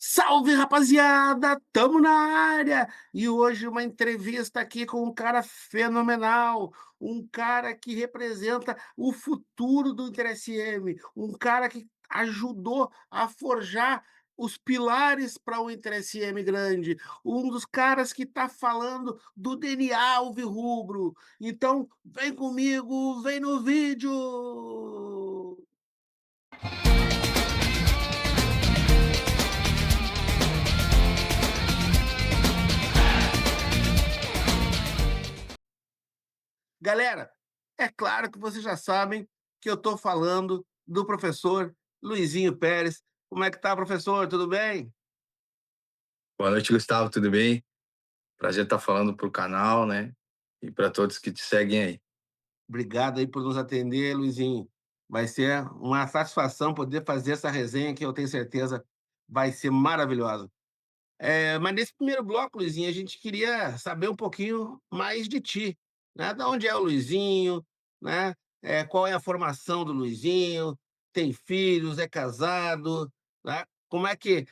Salve, rapaziada! Tamo na área! E hoje uma entrevista aqui com um cara fenomenal, um cara que representa o futuro do InterSM, um cara que ajudou a forjar os pilares para o InterSM grande, um dos caras que está falando do DNA alvirrubro. Então, vem comigo, vem no vídeo! Galera, é claro que vocês já sabem que eu estou falando do professor Luizinho Pérez. Como é que tá, professor? Tudo bem? Boa noite, Gustavo, tudo bem? Prazer estar falando para o canal, né? E para todos que te seguem aí. Obrigado aí por nos atender, Luizinho. Vai ser uma satisfação poder fazer essa resenha que eu tenho certeza vai ser maravilhosa. Mas nesse primeiro bloco, Luizinho, a gente queria saber um pouquinho mais de ti, né? Da onde é o Luizinho, né? Qual é a formação do Luizinho? Tem filhos? É casado? Né? Como é que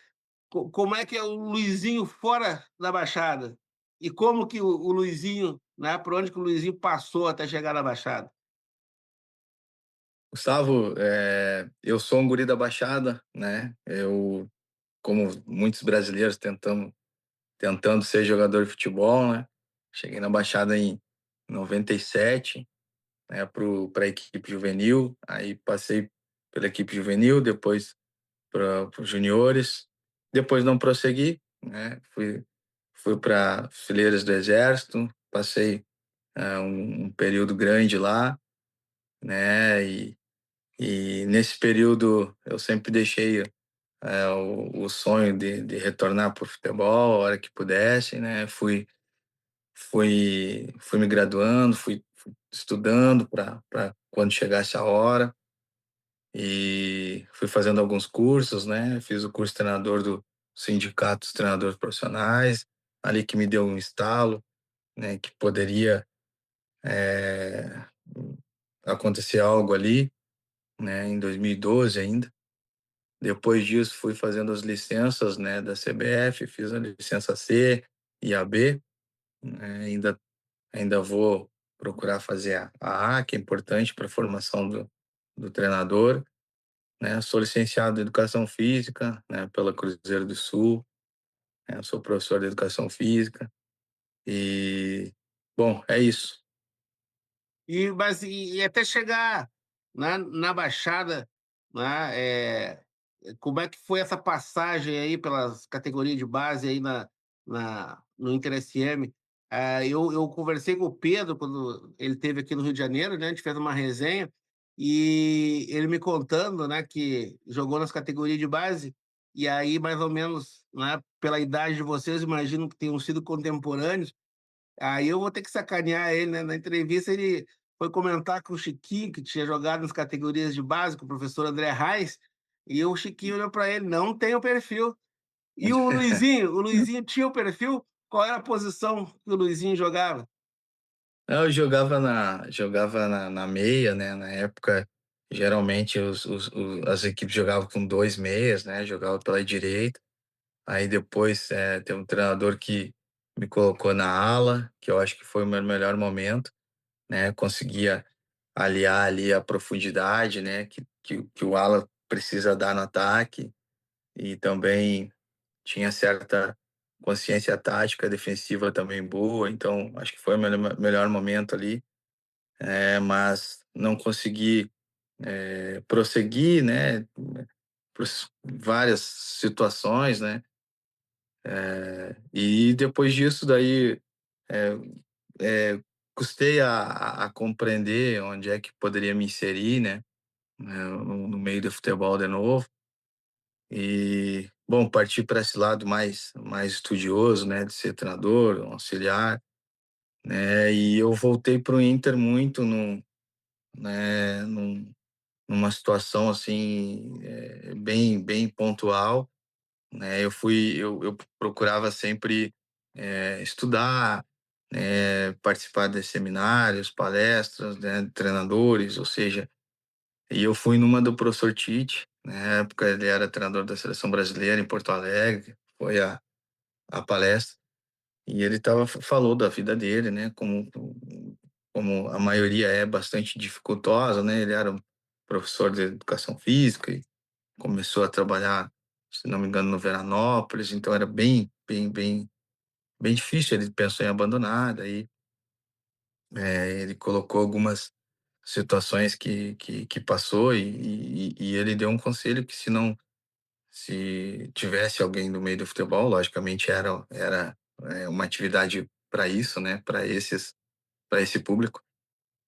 é o Luizinho fora da Baixada? E como que o Luizinho, né? Por onde que o Luizinho passou até chegar na Baixada? Gustavo, eu sou um guri da Baixada, né? Como muitos brasileiros, tentando ser jogador de futebol, né? Cheguei na Baixada em 97, né? Para a equipe juvenil, aí passei pela equipe juvenil, depois para os juniores, depois não prossegui, né? Fui para fileiras do Exército, passei um período grande lá, né? E nesse período eu sempre deixei o sonho de retornar para o futebol, a hora que pudesse, né? Fui me graduando, fui estudando para quando chegasse a hora, e fui fazendo alguns cursos, né? Fiz o curso de treinador do Sindicato dos Treinadores Profissionais, ali que me deu um estalo, né? Que poderia é, acontecer algo ali, né? Em 2012 ainda. Depois disso, fui fazendo as licenças, né? Da CBF, fiz a licença C e a B, né? Ainda vou procurar fazer a que é importante para a formação do treinador, né? Sou licenciado em Educação Física, né, pela Cruzeiro do Sul, né? Sou professor de Educação Física e, bom, é isso. E até chegar na Baixada, né? Como é que foi essa passagem aí pelas categorias de base aí no Inter SM? Eu conversei com o Pedro quando ele esteve aqui no Rio de Janeiro, né? A gente fez uma resenha e ele me contando, né, que jogou nas categorias de base e aí mais ou menos, né, pela idade de vocês, imagino que tenham sido contemporâneos. Aí eu vou ter que sacanear ele, né? Na entrevista ele foi comentar com o Chiquinho, que tinha jogado nas categorias de base, com o professor André Reis, e o Chiquinho olhou para ele, não tem o perfil. E o Luizinho tinha o perfil? Qual era a posição que o Luizinho jogava? Eu jogava na meia, né? Na época, geralmente as equipes jogavam com dois meias, né? Jogava pela direita. Aí depois tem um treinador que me colocou na ala, que eu acho que foi o meu melhor momento, né? Conseguia aliar ali a profundidade, né? Que o ala precisa dar no ataque, e também tinha certa consciência tática defensiva também boa, então acho que foi o melhor momento ali, mas não consegui prosseguir, né? Por várias situações, né? E depois disso daí é, custei a compreender onde é que poderia me inserir, né? No meio do futebol de novo. E, bom, parti para esse lado mais estudioso, né? De ser treinador, auxiliar, né? E eu voltei para o Inter muito né, numa situação assim, bem pontual, né? Eu procurava sempre estudar, participar de seminários, palestras, né, de treinadores, ou seja, e eu fui numa do professor Tite, Na época ele era treinador da seleção brasileira em Porto Alegre, foi a palestra, e ele falou da vida dele, né, como a maioria é bastante dificultosa, né, ele era um professor de educação física e começou a trabalhar, se não me engano, no Veranópolis, então era bem difícil, ele pensou em abandonar, daí, ele colocou algumas situações que passou e ele deu um conselho que se tivesse alguém no meio do futebol, logicamente uma atividade para isso, né, para esse público,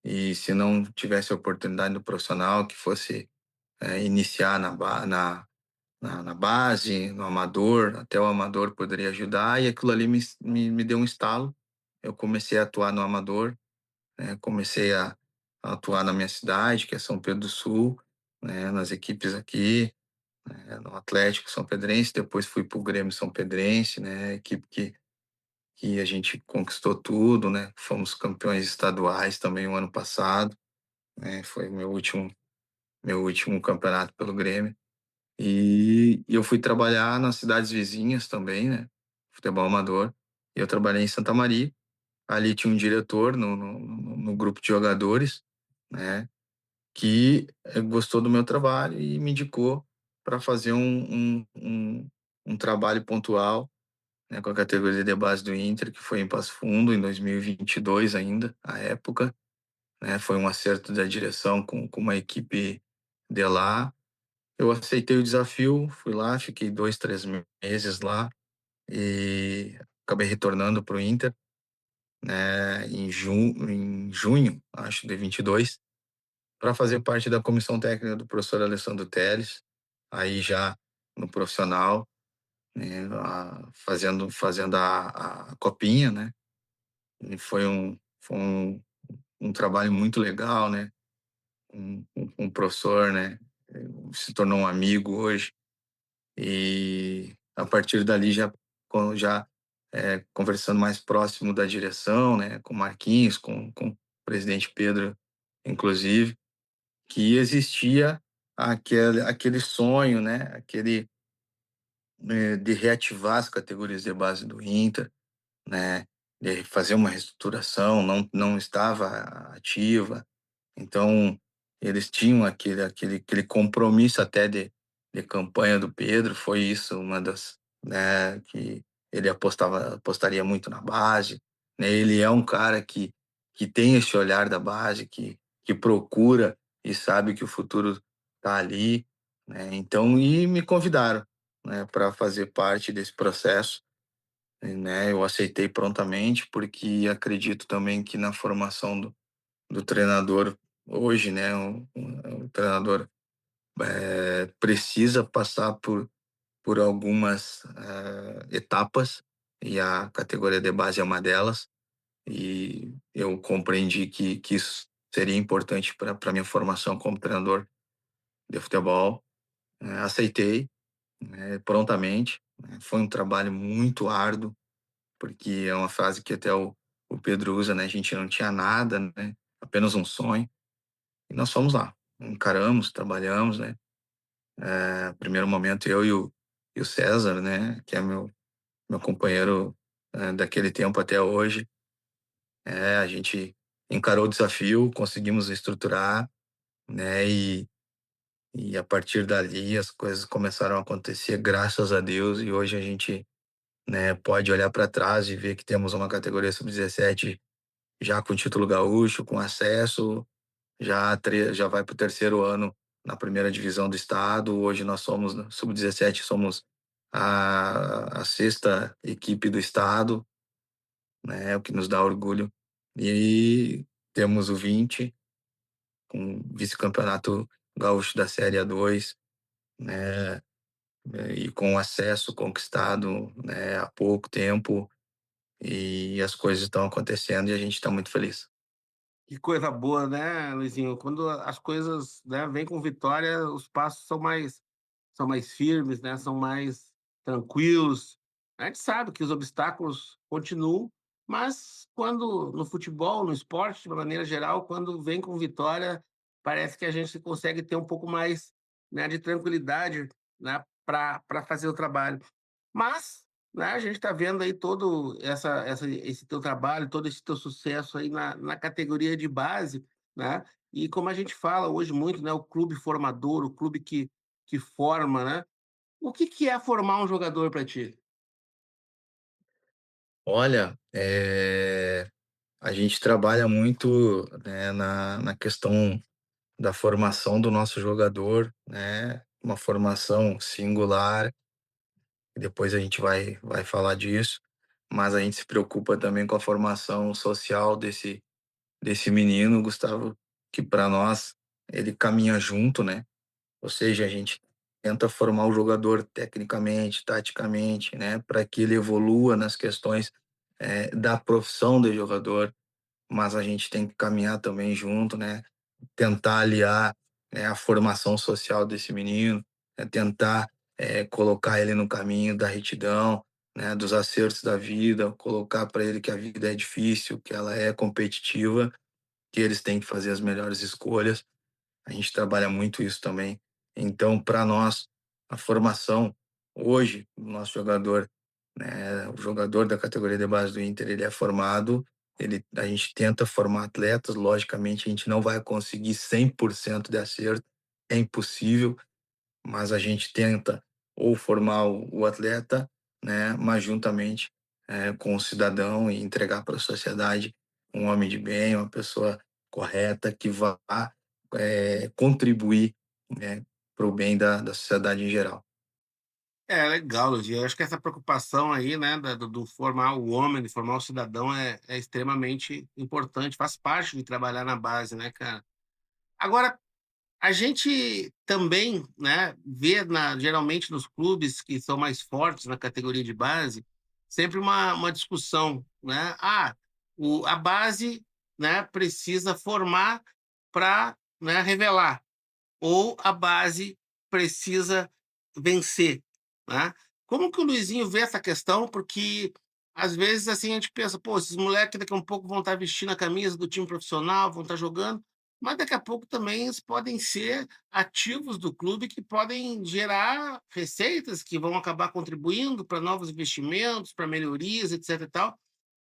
e se não tivesse oportunidade no profissional, que fosse, iniciar na base, no amador, até o amador poderia ajudar, e aquilo ali me deu um estalo. Eu comecei a atuar no amador, né, comecei a atuar na minha cidade, que é São Pedro do Sul, né, nas equipes aqui, no Atlético São Pedrense, depois fui para o Grêmio São Pedrense, né, equipe que a gente conquistou tudo, né, fomos campeões estaduais também o ano passado, né, foi meu último campeonato pelo Grêmio. E eu fui trabalhar nas cidades vizinhas também, né, futebol amador, e eu trabalhei em Santa Maria, ali tinha um diretor no grupo de jogadores, né, que gostou do meu trabalho e me indicou para fazer um trabalho pontual, né, com a categoria de base do Inter, que foi em Passo Fundo, em 2022 ainda, à época, né, foi um acerto da direção com uma equipe de lá. Eu aceitei o desafio, fui lá, fiquei 2, 3 meses lá e acabei retornando para o Inter, né, em junho, acho, de 22, para fazer parte da comissão técnica do professor Alessandro Teles, aí já no profissional, né, fazendo a copinha, né, e foi um trabalho muito legal, né, um professor, né, se tornou um amigo hoje, e a partir dali já conversando mais próximo da direção, né, com Marquinhos, com o presidente Pedro, inclusive, que existia aquele sonho, né, de reativar as categorias de base do Inter, né, de fazer uma reestruturação, não estava ativa. Então, eles tinham aquele compromisso até de campanha do Pedro, foi isso uma das, né, que ele apostaria muito na base, né, ele é um cara que tem esse olhar da base, que procura e sabe que o futuro está ali, né, então e me convidaram, né, para fazer parte desse processo, né, eu aceitei prontamente, porque acredito também que na formação do treinador hoje, né, o treinador precisa passar por algumas etapas e a categoria de base é uma delas, e eu compreendi que isso seria importante para minha formação como treinador de futebol. Aceitei, né, prontamente, né, foi um trabalho muito árduo, porque é uma frase que até o Pedro usa, né, a gente não tinha nada, né, apenas um sonho. E nós fomos lá, encaramos, trabalhamos, né? Primeiro momento eu e o César, né? Que é meu companheiro daquele tempo até hoje. A gente encarou o desafio, conseguimos estruturar, né? E a partir dali as coisas começaram a acontecer, graças a Deus. E hoje a gente, né, pode olhar para trás e ver que temos uma categoria sub-17 já com título gaúcho, com acesso, já vai para o terceiro ano na primeira divisão do estado. Hoje nós somos, no sub-17, somos a sexta equipe do estado, né, o que nos dá orgulho. E temos o 20, com vice-campeonato gaúcho da Série A2, né, e com acesso conquistado, né, há pouco tempo, e as coisas estão acontecendo e a gente está muito feliz. Que coisa boa, né, Luizinho? Quando as coisas, né, vêm com vitória, os passos são mais firmes, né, são mais tranquilos. A gente sabe que os obstáculos continuam, mas quando no futebol, no esporte, de uma maneira geral, quando vem com vitória, parece que a gente consegue ter um pouco mais né, de tranquilidade, né, para fazer o trabalho. Mas, né, a gente está vendo aí todo esse teu trabalho, todo esse teu sucesso aí na categoria de base, né, e como a gente fala hoje muito, né, o clube formador, o clube que forma, né. O que que é formar um jogador para ti? Olha, a gente trabalha muito, né, na questão da formação do nosso jogador, né, uma formação singular, e depois a gente vai falar disso, mas a gente se preocupa também com a formação social desse menino, Gustavo, que para nós ele caminha junto, né, ou seja, a gente tenta formar o jogador tecnicamente, taticamente, né, para que ele evolua nas questões, da profissão de jogador, mas a gente tem que caminhar também junto, né, tentar aliar, a formação social desse menino, tentar, colocar ele no caminho da retidão, né, dos acertos da vida, colocar para ele que a vida é difícil, que ela é competitiva, que eles têm que fazer as melhores escolhas. A gente trabalha muito isso também. Então, para nós, a formação hoje, o nosso jogador, né, o jogador da categoria de base do Inter, ele é formado, a gente tenta formar atletas, logicamente a gente não vai conseguir 100% de acerto, é impossível, mas a gente tenta ou formar o atleta, né, mas juntamente com o cidadão e entregar para a sociedade um homem de bem, uma pessoa correta que vá contribuir, né, para o bem da sociedade em geral. É, legal, Luigi. Eu acho que essa preocupação aí, né, do formar o homem, de formar o cidadão é extremamente importante, faz parte de trabalhar na base, né, cara. Agora, a gente também, né, vê geralmente nos clubes que são mais fortes na categoria de base, sempre uma discussão, né? Ah, a base, né, precisa formar para, né, revelar, ou a base precisa vencer, né. Como que o Luizinho vê essa questão? Porque, às vezes, assim, a gente pensa: "Pô, esses moleques daqui a um pouco vão estar vestindo a camisa do time profissional, vão estar jogando", mas daqui a pouco também eles podem ser ativos do clube que podem gerar receitas que vão acabar contribuindo para novos investimentos, para melhorias, etc e tal.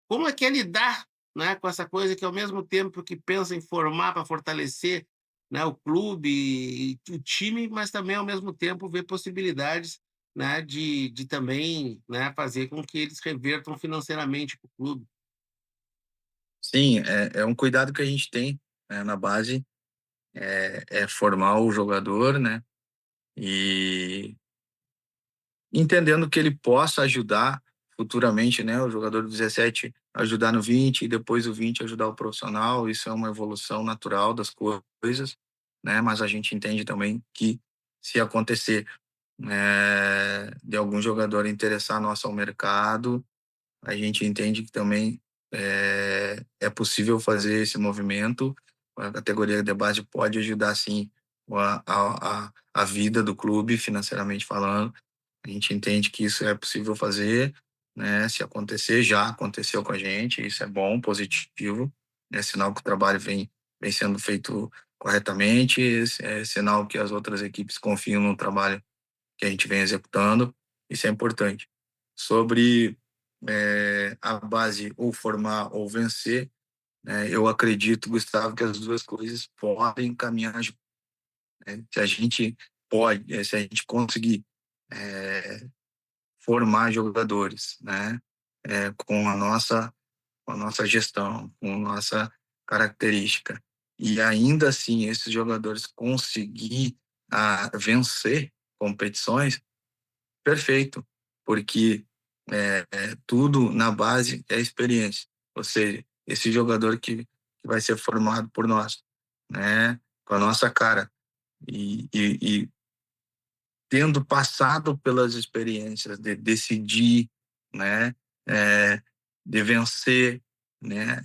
Como é que é lidar, né, com essa coisa que ao mesmo tempo que pensa em formar para fortalecer, né, o clube e o time, mas também ao mesmo tempo vê possibilidades, né, de também, né, fazer com que eles revertam financeiramente para o clube. Sim, é um cuidado que a gente tem, na base, é formar o jogador, né, e entendendo que ele possa ajudar futuramente, né, o jogador do 17 ajudar no 20 e depois o 20 ajudar o profissional, isso é uma evolução natural das coisas, né, mas a gente entende também que se acontecer, de algum jogador interessar nosso ao mercado, a gente entende que também é possível fazer esse movimento, a categoria de base pode ajudar sim a vida do clube financeiramente falando, a gente entende que isso é possível fazer, né? Se acontecer, já aconteceu com a gente, isso é bom, positivo, é sinal que o trabalho vem sendo feito corretamente, é sinal que as outras equipes confiam no trabalho que a gente vem executando, isso é importante. Sobre a base ou formar ou vencer, né? Eu acredito, Gustavo, que as duas coisas podem caminhar juntas, né? Se a gente se a gente conseguir eh, formar jogadores, né, com a nossa gestão, com nossa característica, e ainda assim esses jogadores conseguir vencer competições, perfeito, porque tudo na base é experiência, ou seja, esse jogador que vai ser formado por nós, né, com a nossa cara e tendo passado pelas experiências de decidir, né, eh, de vencer, né,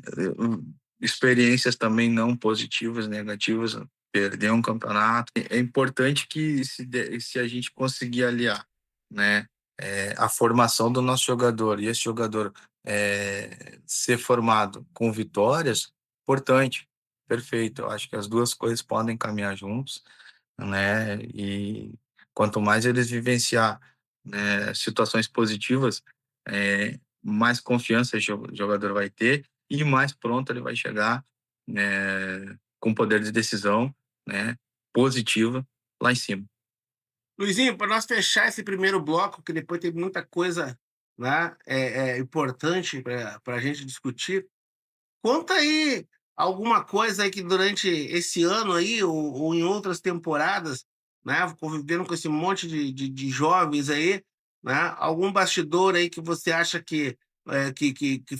experiências também não positivas, negativas, perder um campeonato. É importante que se a gente conseguir aliar, né, a formação do nosso jogador e esse jogador, ser formado com vitórias, importante, perfeito. Eu acho que as 2 coisas podem caminhar juntos né, e quanto mais eles vivenciar, né, situações positivas, mais confiança o jogador vai ter e mais pronto ele vai chegar, com poder de decisão, né, positiva lá em cima. Luizinho, para nós fechar esse primeiro bloco, que depois tem muita coisa, né, importante para a gente discutir. Conta aí alguma coisa aí que durante esse ano aí ou em outras temporadas, né, convivendo com esse monte de jovens aí, né, algum bastidor aí que você acha que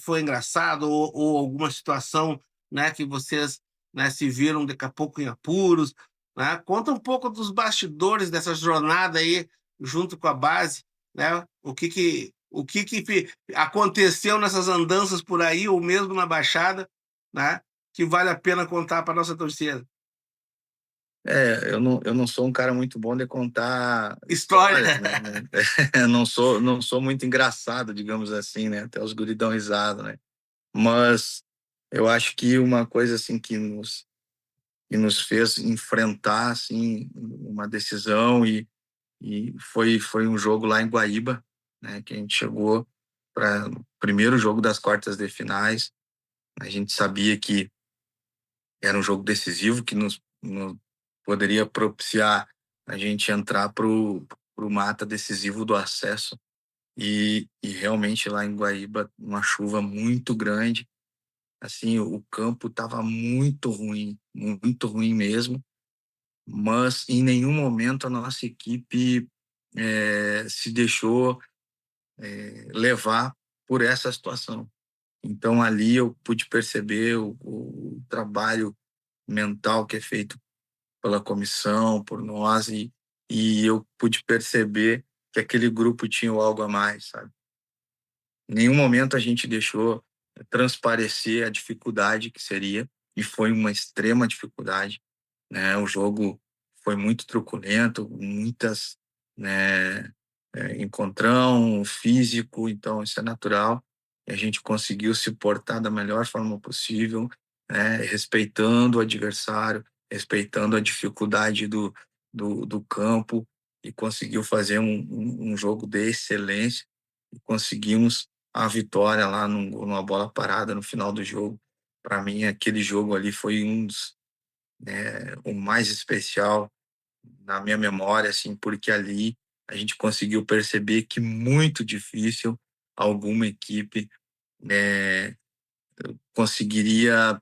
foi engraçado ou alguma situação, né, que vocês, né, se viram daqui a pouco em apuros, né? Conta um pouco dos bastidores dessa jornada aí junto com a base, né? O que aconteceu nessas andanças por aí ou mesmo na Baixada, né, que vale a pena contar para nossa torcida. Eu não sou um cara muito bom de contar História. histórias, né, não sou muito engraçado, digamos assim, né, até os guri dão risada, né. Mas eu acho que uma coisa, assim, que nos fez enfrentar, assim, uma decisão e foi um jogo lá em Guaíba, né, que a gente chegou para o primeiro jogo das quartas de finais. A gente sabia que era um jogo decisivo que nos poderia propiciar a gente entrar pro mata decisivo do acesso. E realmente lá em Guaíba, uma chuva muito grande, assim, o campo estava muito ruim mesmo, mas em nenhum momento a nossa equipe, se deixou, levar por essa situação. Então ali eu pude perceber o trabalho mental que é feito pela comissão, por nós, e eu pude perceber que aquele grupo tinha algo a mais, sabe. Em nenhum momento a gente deixou transparecer a dificuldade que seria, e foi uma extrema dificuldade, né. O jogo foi muito truculento, muitas, né, encontrão físico, então isso é natural, e a gente conseguiu se portar da melhor forma possível, né, respeitando o adversário, respeitando a dificuldade do campo, e conseguiu fazer um jogo de excelência, e conseguimos a vitória lá numa bola parada no final do jogo. Para mim, aquele jogo ali foi o mais especial na minha memória, assim, porque ali a gente conseguiu perceber que muito difícil alguma equipe, eh, conseguiria,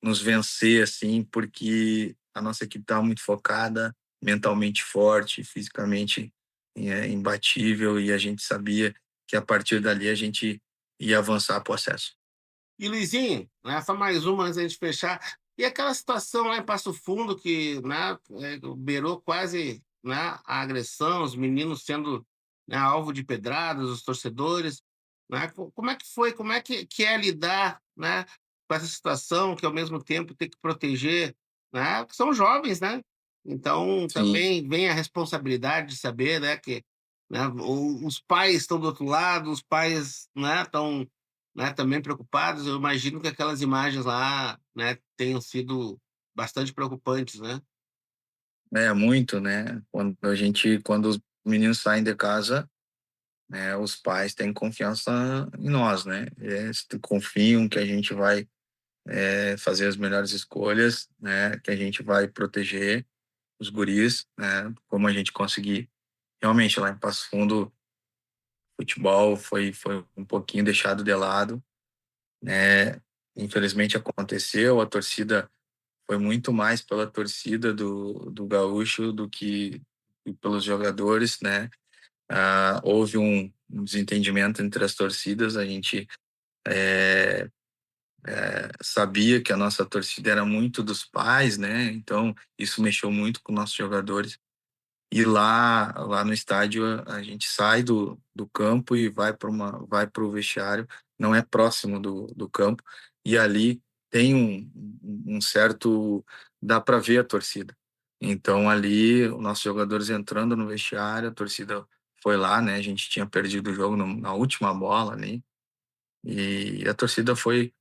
nos vencer, assim, porque a nossa equipe estava muito focada, mentalmente forte, fisicamente, imbatível, e a gente sabia que a partir dali a gente ia avançar para o acesso. E Luizinho, né, só mais uma antes da gente fechar. E aquela situação lá em Passo Fundo que, né, beirou quase, né, a agressão, os meninos sendo, né, alvo de pedradas, os torcedores, né? Como é que foi? Como é que é lidar, né, com essa situação que ao mesmo tempo tem que proteger, né? Que são jovens, né? Então Sim. também vem a responsabilidade de saber, né, que, né, os pais estão do outro lado, os pais, né, estão, né, também preocupados. Eu imagino que aquelas imagens lá, né, tenham sido bastante preocupantes, né? É muito, né? Quando os meninos saem de casa, né, os pais têm confiança em nós, né? Eles confiam que a gente vai, fazer as melhores escolhas, né? Que a gente vai proteger os guris, né? Como a gente conseguir. Realmente, lá em Passo Fundo, futebol foi um pouquinho deixado de lado, né? Infelizmente aconteceu, a torcida foi muito mais pela torcida do Gaúcho do que pelos jogadores, né? Houve um desentendimento entre as torcidas. A gente sabia que a nossa torcida era muito dos pais, né? Então isso mexeu muito com nossos jogadores. E lá no estádio a gente sai do campo e vai para o vestiário, não é próximo do campo, e ali tem um certo, dá para ver a torcida. Então ali os nossos jogadores entrando no vestiário, a torcida foi lá, né, a gente tinha perdido o jogo na última bola ali, e a torcida foi,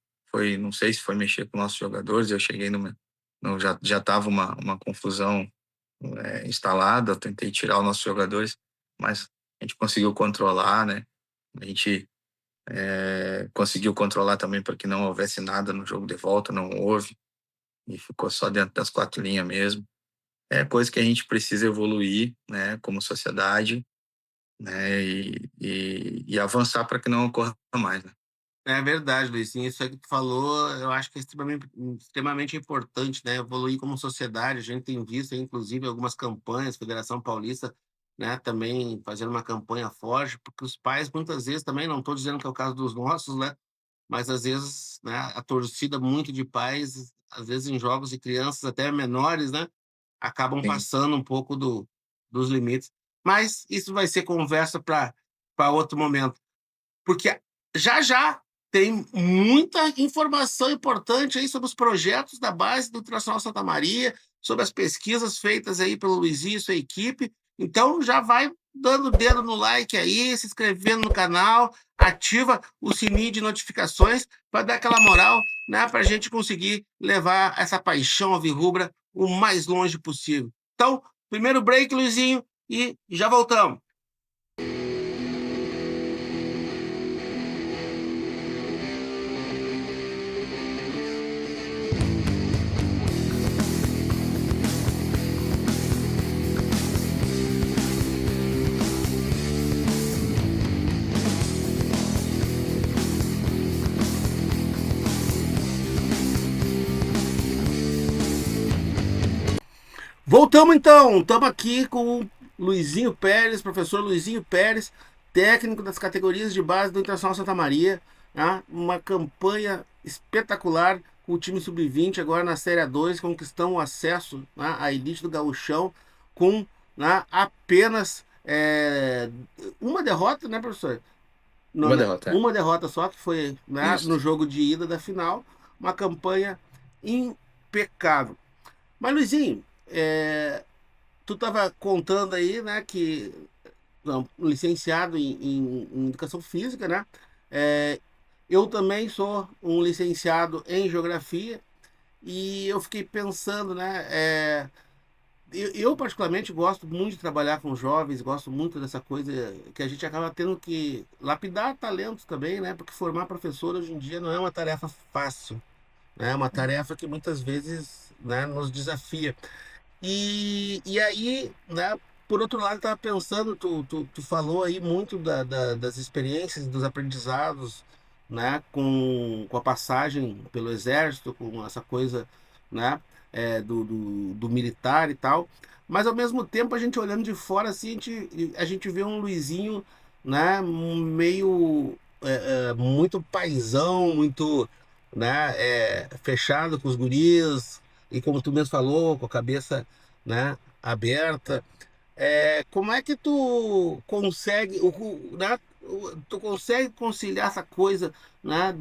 não sei se foi mexer com nossos jogadores. Eu cheguei não já estava uma confusão instalada. Eu tentei tirar os nossos jogadores, mas a gente conseguiu controlar, né? A gente conseguiu controlar também para que não houvesse nada no jogo de volta, não houve, e ficou só dentro das quatro linhas mesmo. É coisa que a gente precisa evoluir, né, como sociedade, né, e avançar para que não ocorra mais, né? É verdade, Luizinho. Isso aí que tu falou, eu acho que é extremamente importante, né? Evoluir como sociedade. A gente tem visto, inclusive, algumas campanhas, Federação Paulista, né, também fazendo uma campanha forte, porque os pais, muitas vezes, também, não estou dizendo que é o caso dos nossos, né? Mas às vezes, né, a torcida muito de pais, às vezes em jogos de crianças até menores, né, acabam Sim, passando um pouco dos limites. Mas isso vai ser conversa para outro momento, porque já já tem muita informação importante aí sobre os projetos da base do Internacional Santa Maria, sobre as pesquisas feitas aí pelo Luizinho e sua equipe. Então já vai dando o dedo no like aí, se inscrevendo no canal, ativa o sininho de notificações para dar aquela moral, né, para a gente conseguir levar essa paixão alvirrubra o mais longe possível. Então, primeiro break, Luizinho, e já voltamos. Voltamos então, estamos aqui com o Luizinho Pérez, professor Luizinho Pérez, técnico das categorias de base do Internacional Santa Maria, né? Uma campanha espetacular com o time sub-20 agora na Série A2, conquistando o acesso, né, à elite do gauchão com, né, apenas uma derrota, né, professor? uma derrota, Uma derrota só, que foi, né, no isso. jogo de ida da final, uma campanha impecável. Mas, Luizinho, tu estava contando aí, né, que não, licenciado em educação física, né? É, eu também sou um licenciado em geografia e eu fiquei pensando, né? Eu particularmente gosto muito de trabalhar com jovens, gosto muito dessa coisa que a gente acaba tendo que lapidar talentos também, né? Porque formar professor hoje em dia não é uma tarefa fácil, né? É uma tarefa que muitas vezes, né, nos desafia. E aí, né, por outro lado, eu estava pensando, tu falou aí muito das experiências, dos aprendizados, né, com a passagem pelo exército, com essa coisa, né, do militar e tal, mas ao mesmo tempo a gente olhando de fora, assim, a gente vê um Luizinho, né, meio, muito paizão, muito, né, fechado com os guris, e como tu mesmo falou, com a cabeça, né, aberta. Como é que tu consegue, né, tu consegue conciliar essa coisa, né,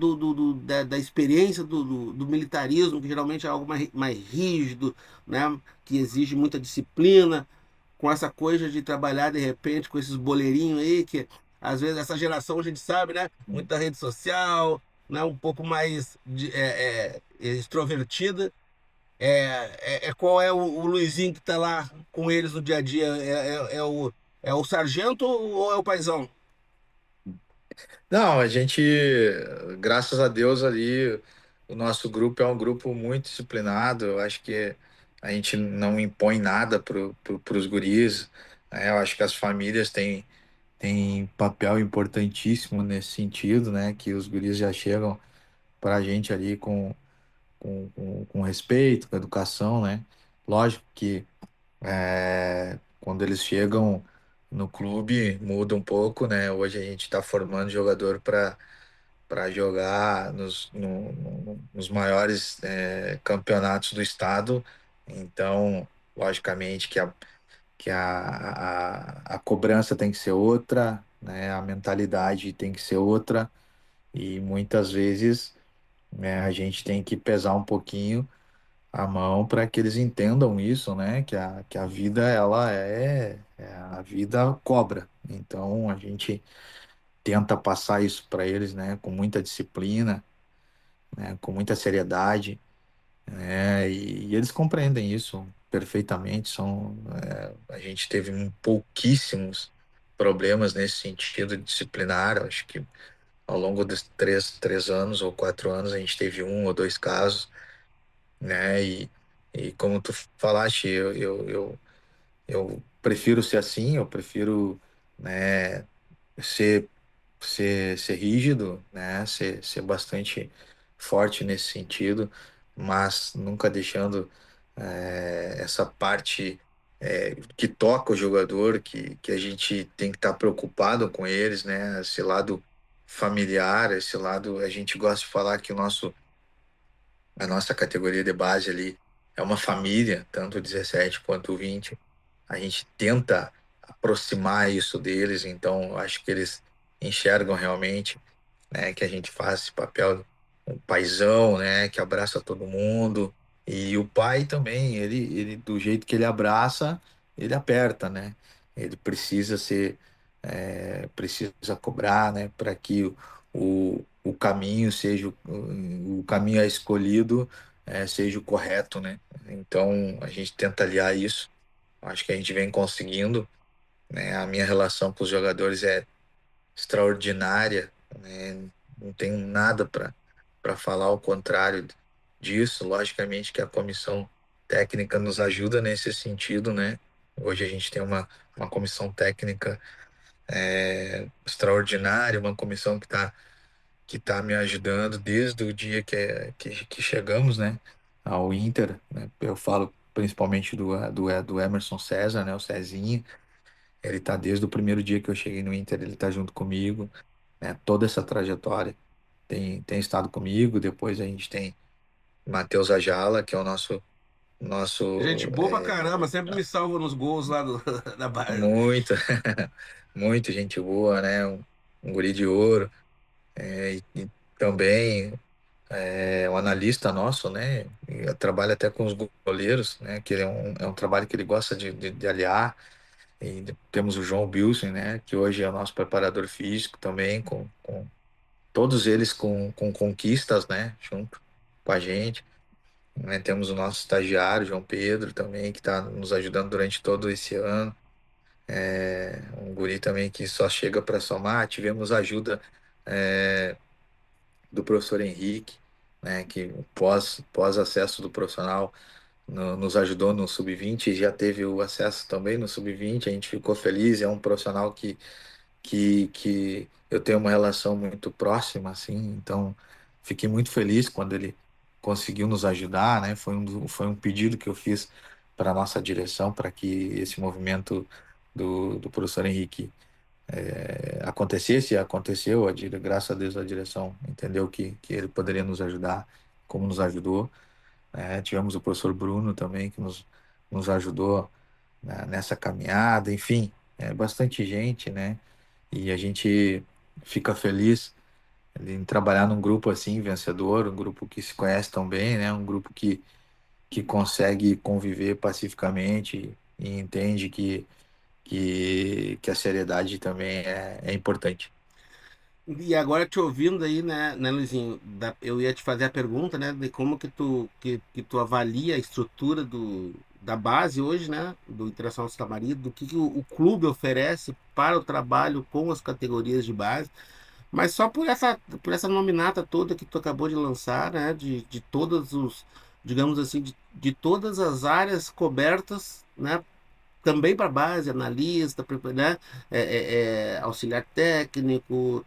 da experiência do militarismo, que geralmente é algo mais rígido, né, que exige muita disciplina, com essa coisa de trabalhar de repente com esses boleirinhos aí, que às vezes essa geração a gente sabe, né, muita rede social, né, um pouco mais extrovertida. Qual é o Luizinho que tá lá com eles no dia a dia? É o sargento ou é o paizão? Não, a gente, graças a Deus ali, o nosso grupo é um grupo muito disciplinado. Eu acho que a gente não impõe nada pros guris, né? Eu acho que as famílias têm papel importantíssimo nesse sentido, né? Que os guris já chegam para a gente ali com respeito, com educação, né? Lógico que quando eles chegam no clube muda um pouco, né? Hoje a gente está formando jogador para jogar nos maiores campeonatos do estado. Então, logicamente que a cobrança tem que ser outra, né? A mentalidade tem que ser outra e muitas vezes, né, a gente tem que pesar um pouquinho a mão para que eles entendam isso, né? Que a vida ela a vida cobra. Então a gente tenta passar isso para eles, né? Com muita disciplina, né? Com muita seriedade E eles compreendem isso perfeitamente. A gente teve pouquíssimos problemas nesse sentido disciplinar. Acho que ao longo dos três anos ou 4 anos a gente teve um ou dois casos, né? E como tu falaste, eu prefiro ser assim, eu prefiro, né, ser, ser rígido, né, ser bastante forte nesse sentido, mas nunca deixando essa parte que toca o jogador, que a gente tem que estar preocupado com eles, né, esse lado familiar, esse lado, a gente gosta de falar que a nossa categoria de base ali é uma família, tanto o 17 quanto o 20. A gente tenta aproximar isso deles, então acho que eles enxergam realmente, né, que a gente faz esse papel um paizão, né, que abraça todo mundo. E o pai também, ele do jeito que ele abraça, ele aperta, né? Ele precisa precisa cobrar, né, para que o caminho seja o caminho escolhido, seja o correto, né? Então a gente tenta aliar isso. Acho que a gente vem conseguindo, né? A minha relação com os jogadores é extraordinária, né? Não tenho nada para falar ao contrário disso. Logicamente que a comissão técnica nos ajuda nesse sentido, né? Hoje a gente tem uma comissão técnica extraordinária, uma comissão que tá me ajudando desde o dia que chegamos, né, ao Inter, né? Eu falo principalmente do Emerson César, né, o Cezinha. Ele tá desde o primeiro dia que eu cheguei no Inter, ele tá junto comigo, né? Toda essa trajetória tem estado comigo. Depois a gente tem Matheus Ajala, que é o Gente nosso boa pra caramba, sempre me salva nos gols lá da base. muito, muito gente boa, né? Um guri de ouro. E também um analista nosso, né? E trabalha até com os goleiros, né? Que é um trabalho que ele gosta de aliar. Temos o João Bilson, né? Que hoje é o nosso preparador físico também, com todos eles com conquistas, né? Junto com a gente. Né? Temos o nosso estagiário, João Pedro, também, que está nos ajudando durante todo esse ano. Um guri também que só chega para somar. Tivemos ajuda do professor Henrique, né? Que pós acesso do profissional nos ajudou no sub-20 e já teve o acesso também no sub-20. A gente ficou feliz. É um profissional que eu tenho uma relação muito próxima, assim, então fiquei muito feliz quando ele conseguiu nos ajudar, né? Foi um pedido que eu fiz para a nossa direção para que esse movimento do professor Henrique acontecesse, e aconteceu. Graças a Deus a direção entendeu que ele poderia nos ajudar, como nos ajudou, né? Tivemos o professor Bruno também que nos ajudou, né, nessa caminhada, enfim, bastante gente, né? E a gente fica feliz em trabalhar num grupo assim, vencedor, um grupo que se conhece tão bem, né? Um grupo que consegue conviver pacificamente e entende que a seriedade também é importante. E agora te ouvindo aí, né, Luizinho, eu ia te fazer a pergunta, né, de como que tu avalia a estrutura da base hoje, né, do Internacional Santa Maria, do que o clube oferece para o trabalho com as categorias de base, mas só por essa nominata toda que tu acabou de lançar, né, de todos os, digamos assim, de todas as áreas cobertas, né, também para base, analista, né? Auxiliar técnico,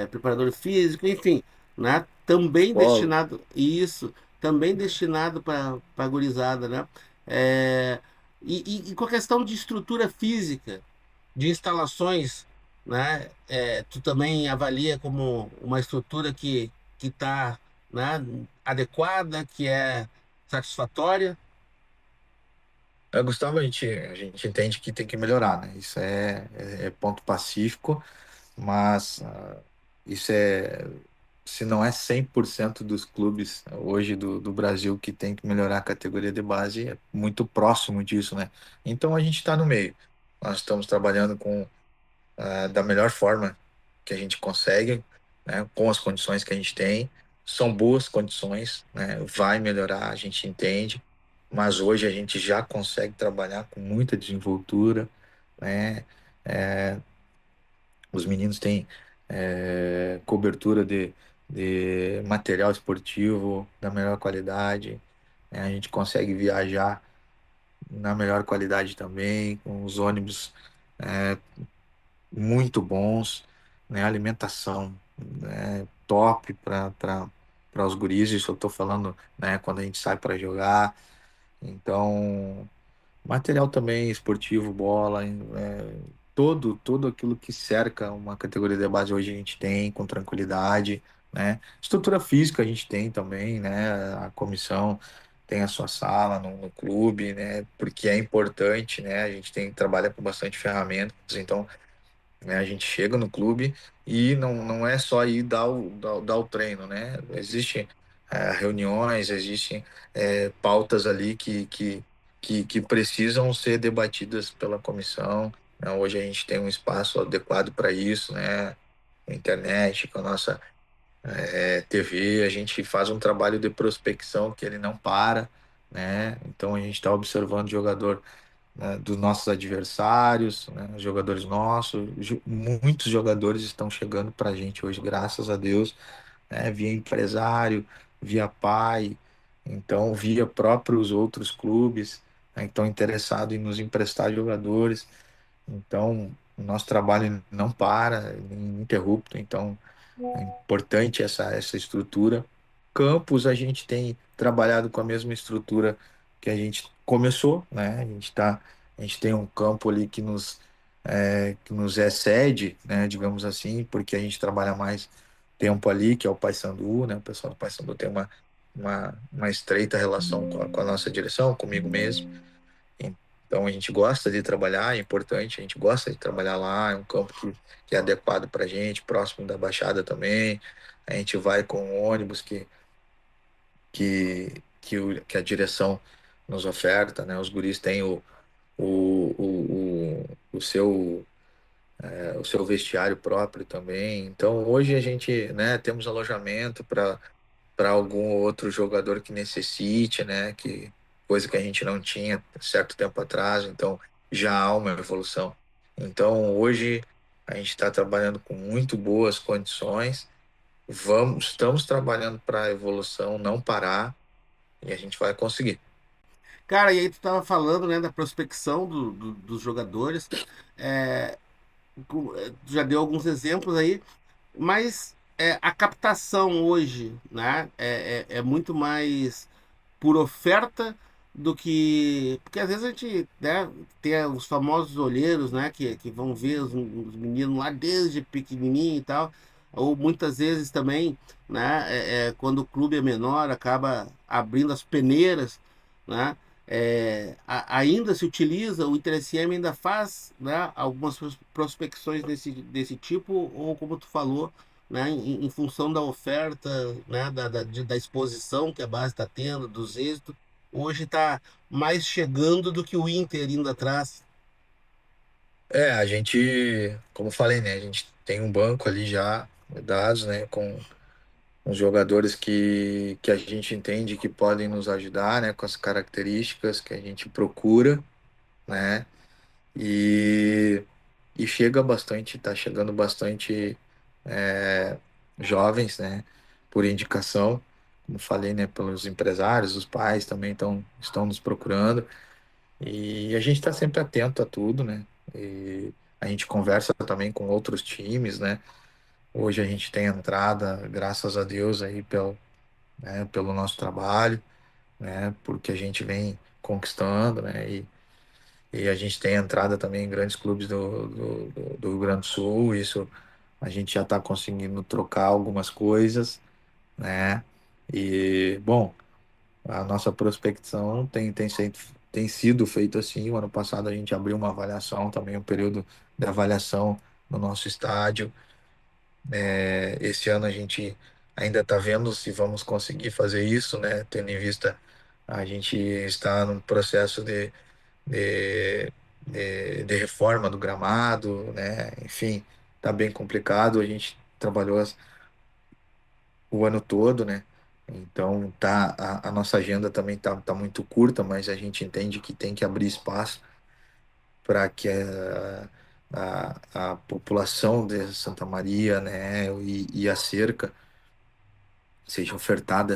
preparador físico, enfim, né? Também Psicólogo. destinado isso, também destinado para a gurizada, né? É, e com a questão de estrutura física, de instalações, né? Tu também avalia como uma estrutura que está, né, adequada, que é satisfatória. Gustavo, a gente entende que tem que melhorar, né? Isso é ponto pacífico, mas isso se não é 100% dos clubes hoje do Brasil que tem que melhorar a categoria de base, é muito próximo disso, né? Então a gente está no meio. Nós estamos trabalhando da melhor forma que a gente consegue, né? Com as condições que a gente tem. são boas condições, né? Vai melhorar, a gente entende, mas hoje a gente já consegue trabalhar com muita desenvoltura, né? É, os meninos têm cobertura de material esportivo da melhor qualidade, né? A gente consegue viajar na melhor qualidade também, com os ônibus muito bons, né? Alimentação, né? Top para os guris, isso eu estou falando, né? Quando a gente sai para jogar. Então, material também esportivo, bola, todo aquilo que cerca uma categoria de base hoje a gente tem com tranquilidade, né? Estrutura física a gente tem também, né? A comissão tem a sua sala no clube, né? Porque é importante, né? A gente tem trabalha com bastante ferramentas, então, né? A gente chega no clube e não é só ir dar o treino, né? Existem reuniões, existem pautas ali que precisam ser debatidas pela comissão, né? Hoje a gente tem um espaço adequado para isso, né? A internet, com a nossa TV, a gente faz um trabalho de prospecção que ele não para, né? Então a gente está observando o jogador, né, dos nossos adversários, né, jogadores nossos. Muitos jogadores estão chegando para a gente hoje, graças a Deus, né, via empresário, via pai, então via próprios outros clubes, né, que estão interessados em nos emprestar jogadores. Então, o nosso trabalho não para, é ininterrupto. Então, é importante essa estrutura. Campos, a gente tem trabalhado com a mesma estrutura que a gente começou, né? A gente tem um campo ali que nos excede, né? Digamos assim, porque a gente trabalha mais tempo ali, que é o Paysandu, né? O pessoal do Paysandu tem uma estreita relação com a nossa direção, comigo mesmo. Então a gente gosta de trabalhar, é importante, a gente gosta de trabalhar lá, é um campo que é adequado para a gente, próximo da Baixada também. A gente vai com o ônibus que a direção nos oferta, né? Os guris têm o seu vestiário próprio também. Então hoje a gente, né, temos alojamento para algum outro jogador que necessite, né? Que coisa que a gente não tinha certo tempo atrás. Então já há uma evolução. Então hoje a gente está trabalhando com muito boas condições. Estamos trabalhando para a evolução não parar e a gente vai conseguir. Cara, e aí tu tava falando, né, da prospecção dos jogadores. É, tu já deu alguns exemplos aí, mas a captação hoje, né, é muito mais por oferta do que. Porque às vezes a gente, né, tem os famosos olheiros, né, que vão ver os meninos lá desde pequenininho e tal. Ou muitas vezes também, né, quando o clube é menor, acaba abrindo as peneiras, né? Ainda se utiliza, o InterSM ainda faz, né, algumas prospecções desse tipo, ou como tu falou, né, em função da oferta, né, da exposição que a base está tendo, dos êxitos, hoje está mais chegando do que o Inter indo atrás. A gente, como eu falei, né? A gente tem um banco ali já, dados, né? Com os jogadores que a gente entende que podem nos ajudar, né? Com as características que a gente procura, né? E, e chega bastante, tá chegando bastante é, jovens, né? Por indicação, como falei, né? Pelos empresários, os pais também estão nos procurando. E a gente está sempre atento a tudo, né? E a gente conversa também com outros times, né? Hoje a gente tem entrada, graças a Deus, aí pelo nosso trabalho, né? Porque a gente vem conquistando, né? E a gente tem entrada também em grandes clubes do Rio Grande do Sul. Isso a gente já está conseguindo trocar algumas coisas, né? E, bom, a nossa prospecção tem sido feita assim. O ano passado a gente abriu uma avaliação, também um período de avaliação no nosso estádio. Esse ano a gente ainda está vendo se vamos conseguir fazer isso, né? Tendo em vista a gente está num processo de, de reforma do gramado, né? Enfim, está bem complicado. A gente trabalhou o ano todo, né? Então a nossa agenda também tá muito curta, mas a gente entende que tem que abrir espaço para que a população de Santa Maria, né, e a cerca seja ofertada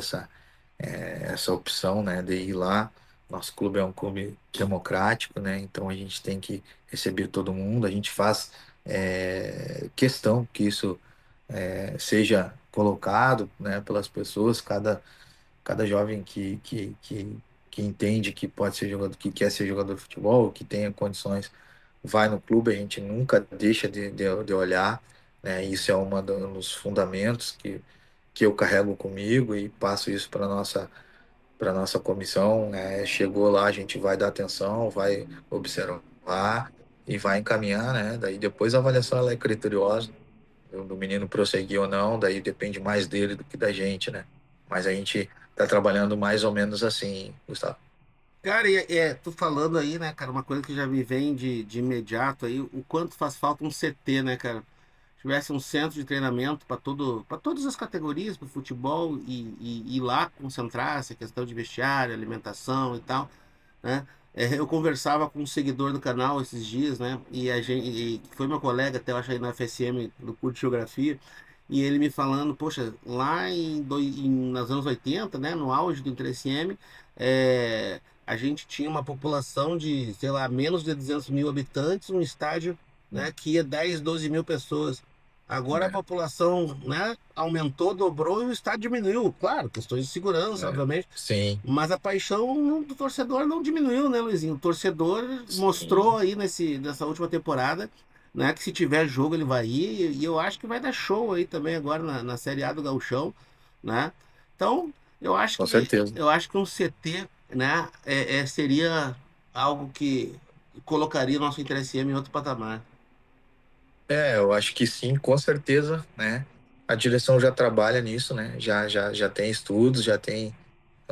essa opção, né, de ir lá. Nosso clube é um clube democrático, né, então a gente tem que receber todo mundo. A gente faz questão que isso seja colocado, né, pelas pessoas. Cada jovem que entende que pode ser jogador, que quer ser jogador de futebol, que tenha condições, vai no clube. A gente nunca deixa de olhar, né? Isso é um dos fundamentos que eu carrego comigo e passo isso para nossa comissão, né? Chegou lá, a gente vai dar atenção, vai observar e vai encaminhar, né? Daí depois a avaliação ela é criteriosa do menino prosseguir ou não, daí depende mais dele do que da gente, né? Mas a gente tá trabalhando mais ou menos assim, Gustavo. Cara, tu falando aí, né, cara, uma coisa que já me vem de imediato aí, o quanto faz falta um CT, né, cara? Tivesse um centro de treinamento para todas as categorias, para o futebol e ir lá concentrar essa questão de vestiário, alimentação e tal, né? Eu conversava com um seguidor do canal esses dias, né? E a gente, que foi meu colega até eu acho aí na FSM do curso de geografia, e ele me falando, poxa, lá nos anos 80, né, no auge do Interesse M, a gente tinha uma população de, sei lá, menos de 200 mil habitantes, um estádio, né, que ia 10, 12 mil pessoas. Agora a É, população, né, aumentou, dobrou e o estádio diminuiu. Claro, questões de segurança, obviamente, sim, mas a paixão do torcedor não diminuiu, né, Luizinho? O torcedor mostrou sim, aí nessa última temporada, né, que se tiver jogo ele vai ir, e eu acho que vai dar show aí também agora na Série A do Gauchão, né? Então, com certeza. eu acho que um CT, né, seria algo que colocaria nosso interesse em outro patamar. Eu acho que sim, com certeza, né? A direção já trabalha nisso, né? Já tem estudos, já tem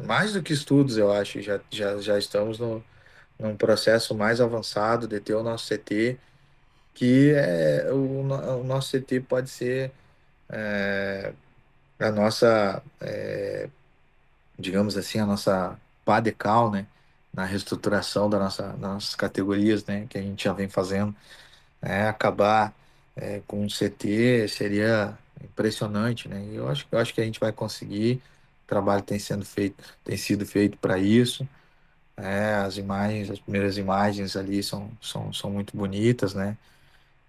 mais do que estudos, eu acho. Já estamos num processo mais avançado de ter o nosso CT, que o nosso CT pode ser a nossa, digamos assim, a nossa pá de cal, né? Na reestruturação das nossas categorias, né? Que a gente já vem fazendo. Acabar com um CT seria impressionante, né? E eu acho que a gente vai conseguir. O trabalho tem sido feito para isso. As imagens, as primeiras imagens ali são muito bonitas, né?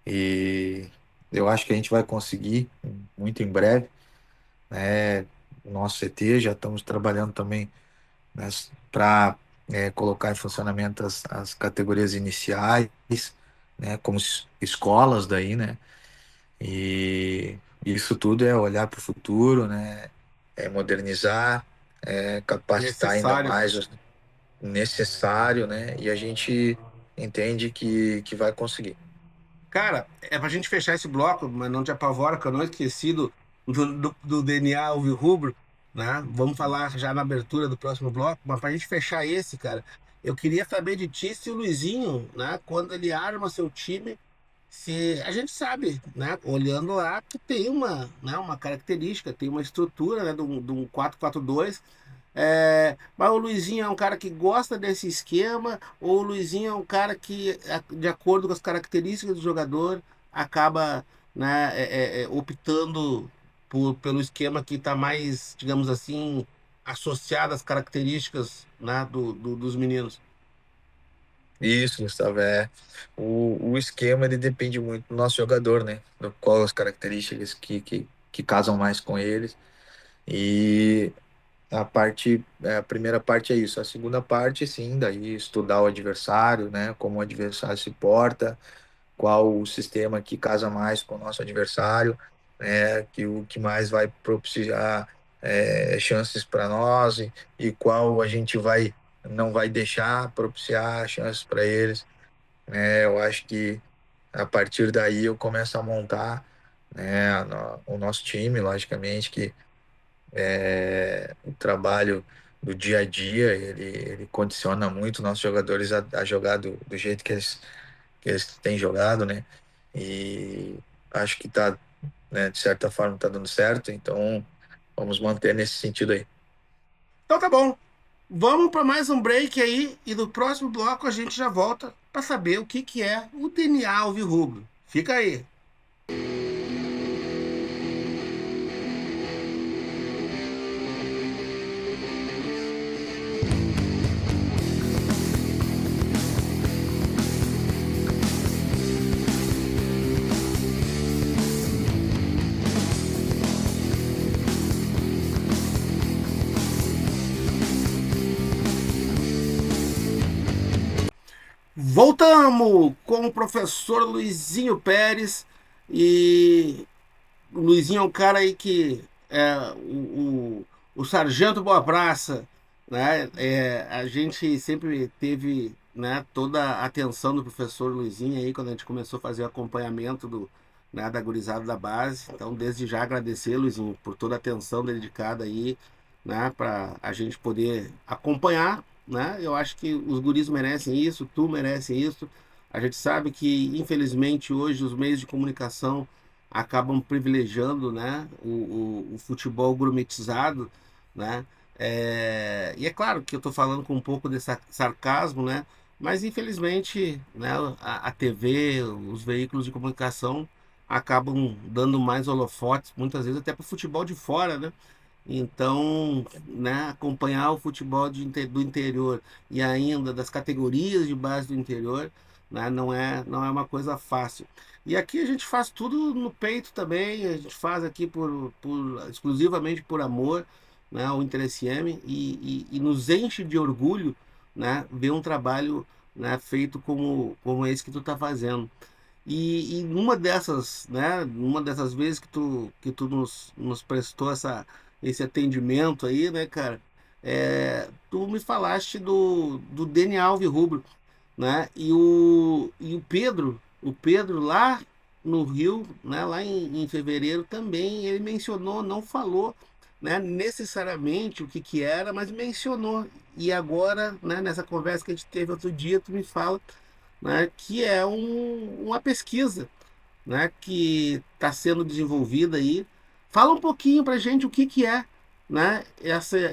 E eu acho que a gente vai conseguir muito em breve, né? O nosso CT já estamos trabalhando também, né, para colocar em funcionamento as categorias iniciais, né? Como escolas daí, né? E isso tudo é olhar para o futuro, né? É modernizar, capacitar ainda Necessário. mais o necessário, né? E a gente entende que vai conseguir. Cara, é pra gente fechar esse bloco, mas não te apavora que eu não esqueci do DNA alvirrubro, né? Vamos falar já na abertura do próximo bloco, mas pra gente fechar esse, cara, eu queria saber de ti se o Luizinho, né, quando ele arma seu time, se a gente sabe, né, olhando lá, que tem uma característica, tem uma estrutura, né, de um 4-4-2. Mas o Luizinho é um cara que gosta desse esquema, ou o Luizinho é um cara que, de acordo com as características do jogador, acaba, né, optando pelo esquema que está mais, digamos assim, associado às características, né, dos meninos. Isso, Gustavo, o esquema ele depende muito do nosso jogador, né? Do qual as características que casam mais com eles. E a primeira parte é isso. A segunda parte, sim, daí estudar o adversário, né? Como o adversário se porta, qual o sistema que casa mais com o nosso adversário, que o que mais vai propiciar chances para nós e qual a gente não vai deixar propiciar chances para eles. Eu acho que a partir daí eu começo a montar, né, o nosso time, logicamente que o trabalho do dia a dia ele condiciona muito nossos jogadores a jogar do jeito que eles têm jogado, né? E acho que tá, né, de certa forma tá dando certo, então vamos manter nesse sentido aí. Então tá bom. Vamos para mais um break aí e no próximo bloco a gente já volta para saber o que que é o DNA alvirrubro. Fica aí. Voltamos com o professor Luizinho Pérez e o Luizinho é um cara aí que é o Sargento Boa Praça, né? A gente sempre teve, né, toda a atenção do professor Luizinho aí quando a gente começou a fazer o acompanhamento né, da gurizada da base. Então, desde já agradecer, Luizinho, por toda a atenção dedicada aí, né, para a gente poder acompanhar, né? Eu acho que os guris merecem isso, tu merece isso. A gente sabe que, infelizmente, hoje os meios de comunicação acabam privilegiando, né, o futebol gourmetizado, né? E é claro que eu estou falando com um pouco de sarcasmo, né? Mas infelizmente, né, a TV, os veículos de comunicação acabam dando mais holofotes, muitas vezes até para o futebol de fora, né? Então, né, acompanhar o futebol do interior e ainda das categorias de base do interior, né, não é uma coisa fácil. E aqui a gente faz tudo no peito também, a gente faz aqui exclusivamente por amor, né, ao Inter SM e nos enche de orgulho, né, ver um trabalho, né, feito como esse que tu está fazendo. E numa dessas, né, numa dessas vezes que tu nos prestou esse atendimento aí, né, cara, tu me falaste do DNA Alvirrubro, né, e o Pedro lá no Rio, né, lá em fevereiro também, ele mencionou, não falou, né, necessariamente o que que era, mas mencionou. E agora, né, nessa conversa que a gente teve outro dia, tu me fala, né, que é uma pesquisa, né, que está sendo desenvolvida aí. Fala um pouquinho para gente o que que é, né,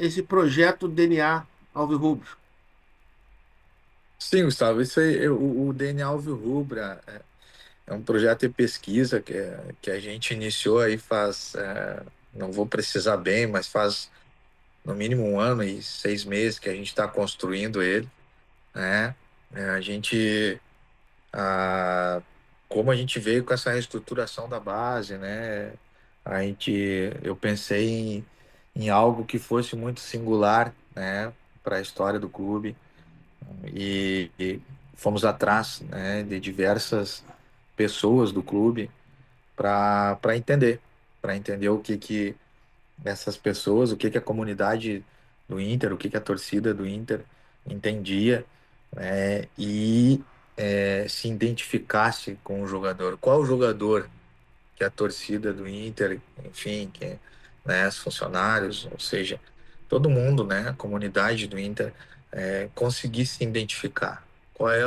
esse projeto DNA Alvirrubro. Sim, Gustavo, isso aí, o DNA Alvirrubra é um projeto de pesquisa que a gente iniciou aí faz, não vou precisar bem, mas faz no mínimo 1 ano e 6 meses que a gente está construindo ele, né? A gente, a, como a gente veio com essa reestruturação da base, né? Eu pensei em algo que fosse muito singular, né? Para a história do clube e fomos atrás, né? De diversas pessoas do clube para entender o que essas pessoas, o que a comunidade do Inter, o que a torcida do Inter entendia, né, e se identificasse com o jogador. Qual o jogador que a torcida do Inter, enfim, né, os funcionários, ou seja, todo mundo, né, a comunidade do Inter, conseguisse se identificar. Qual é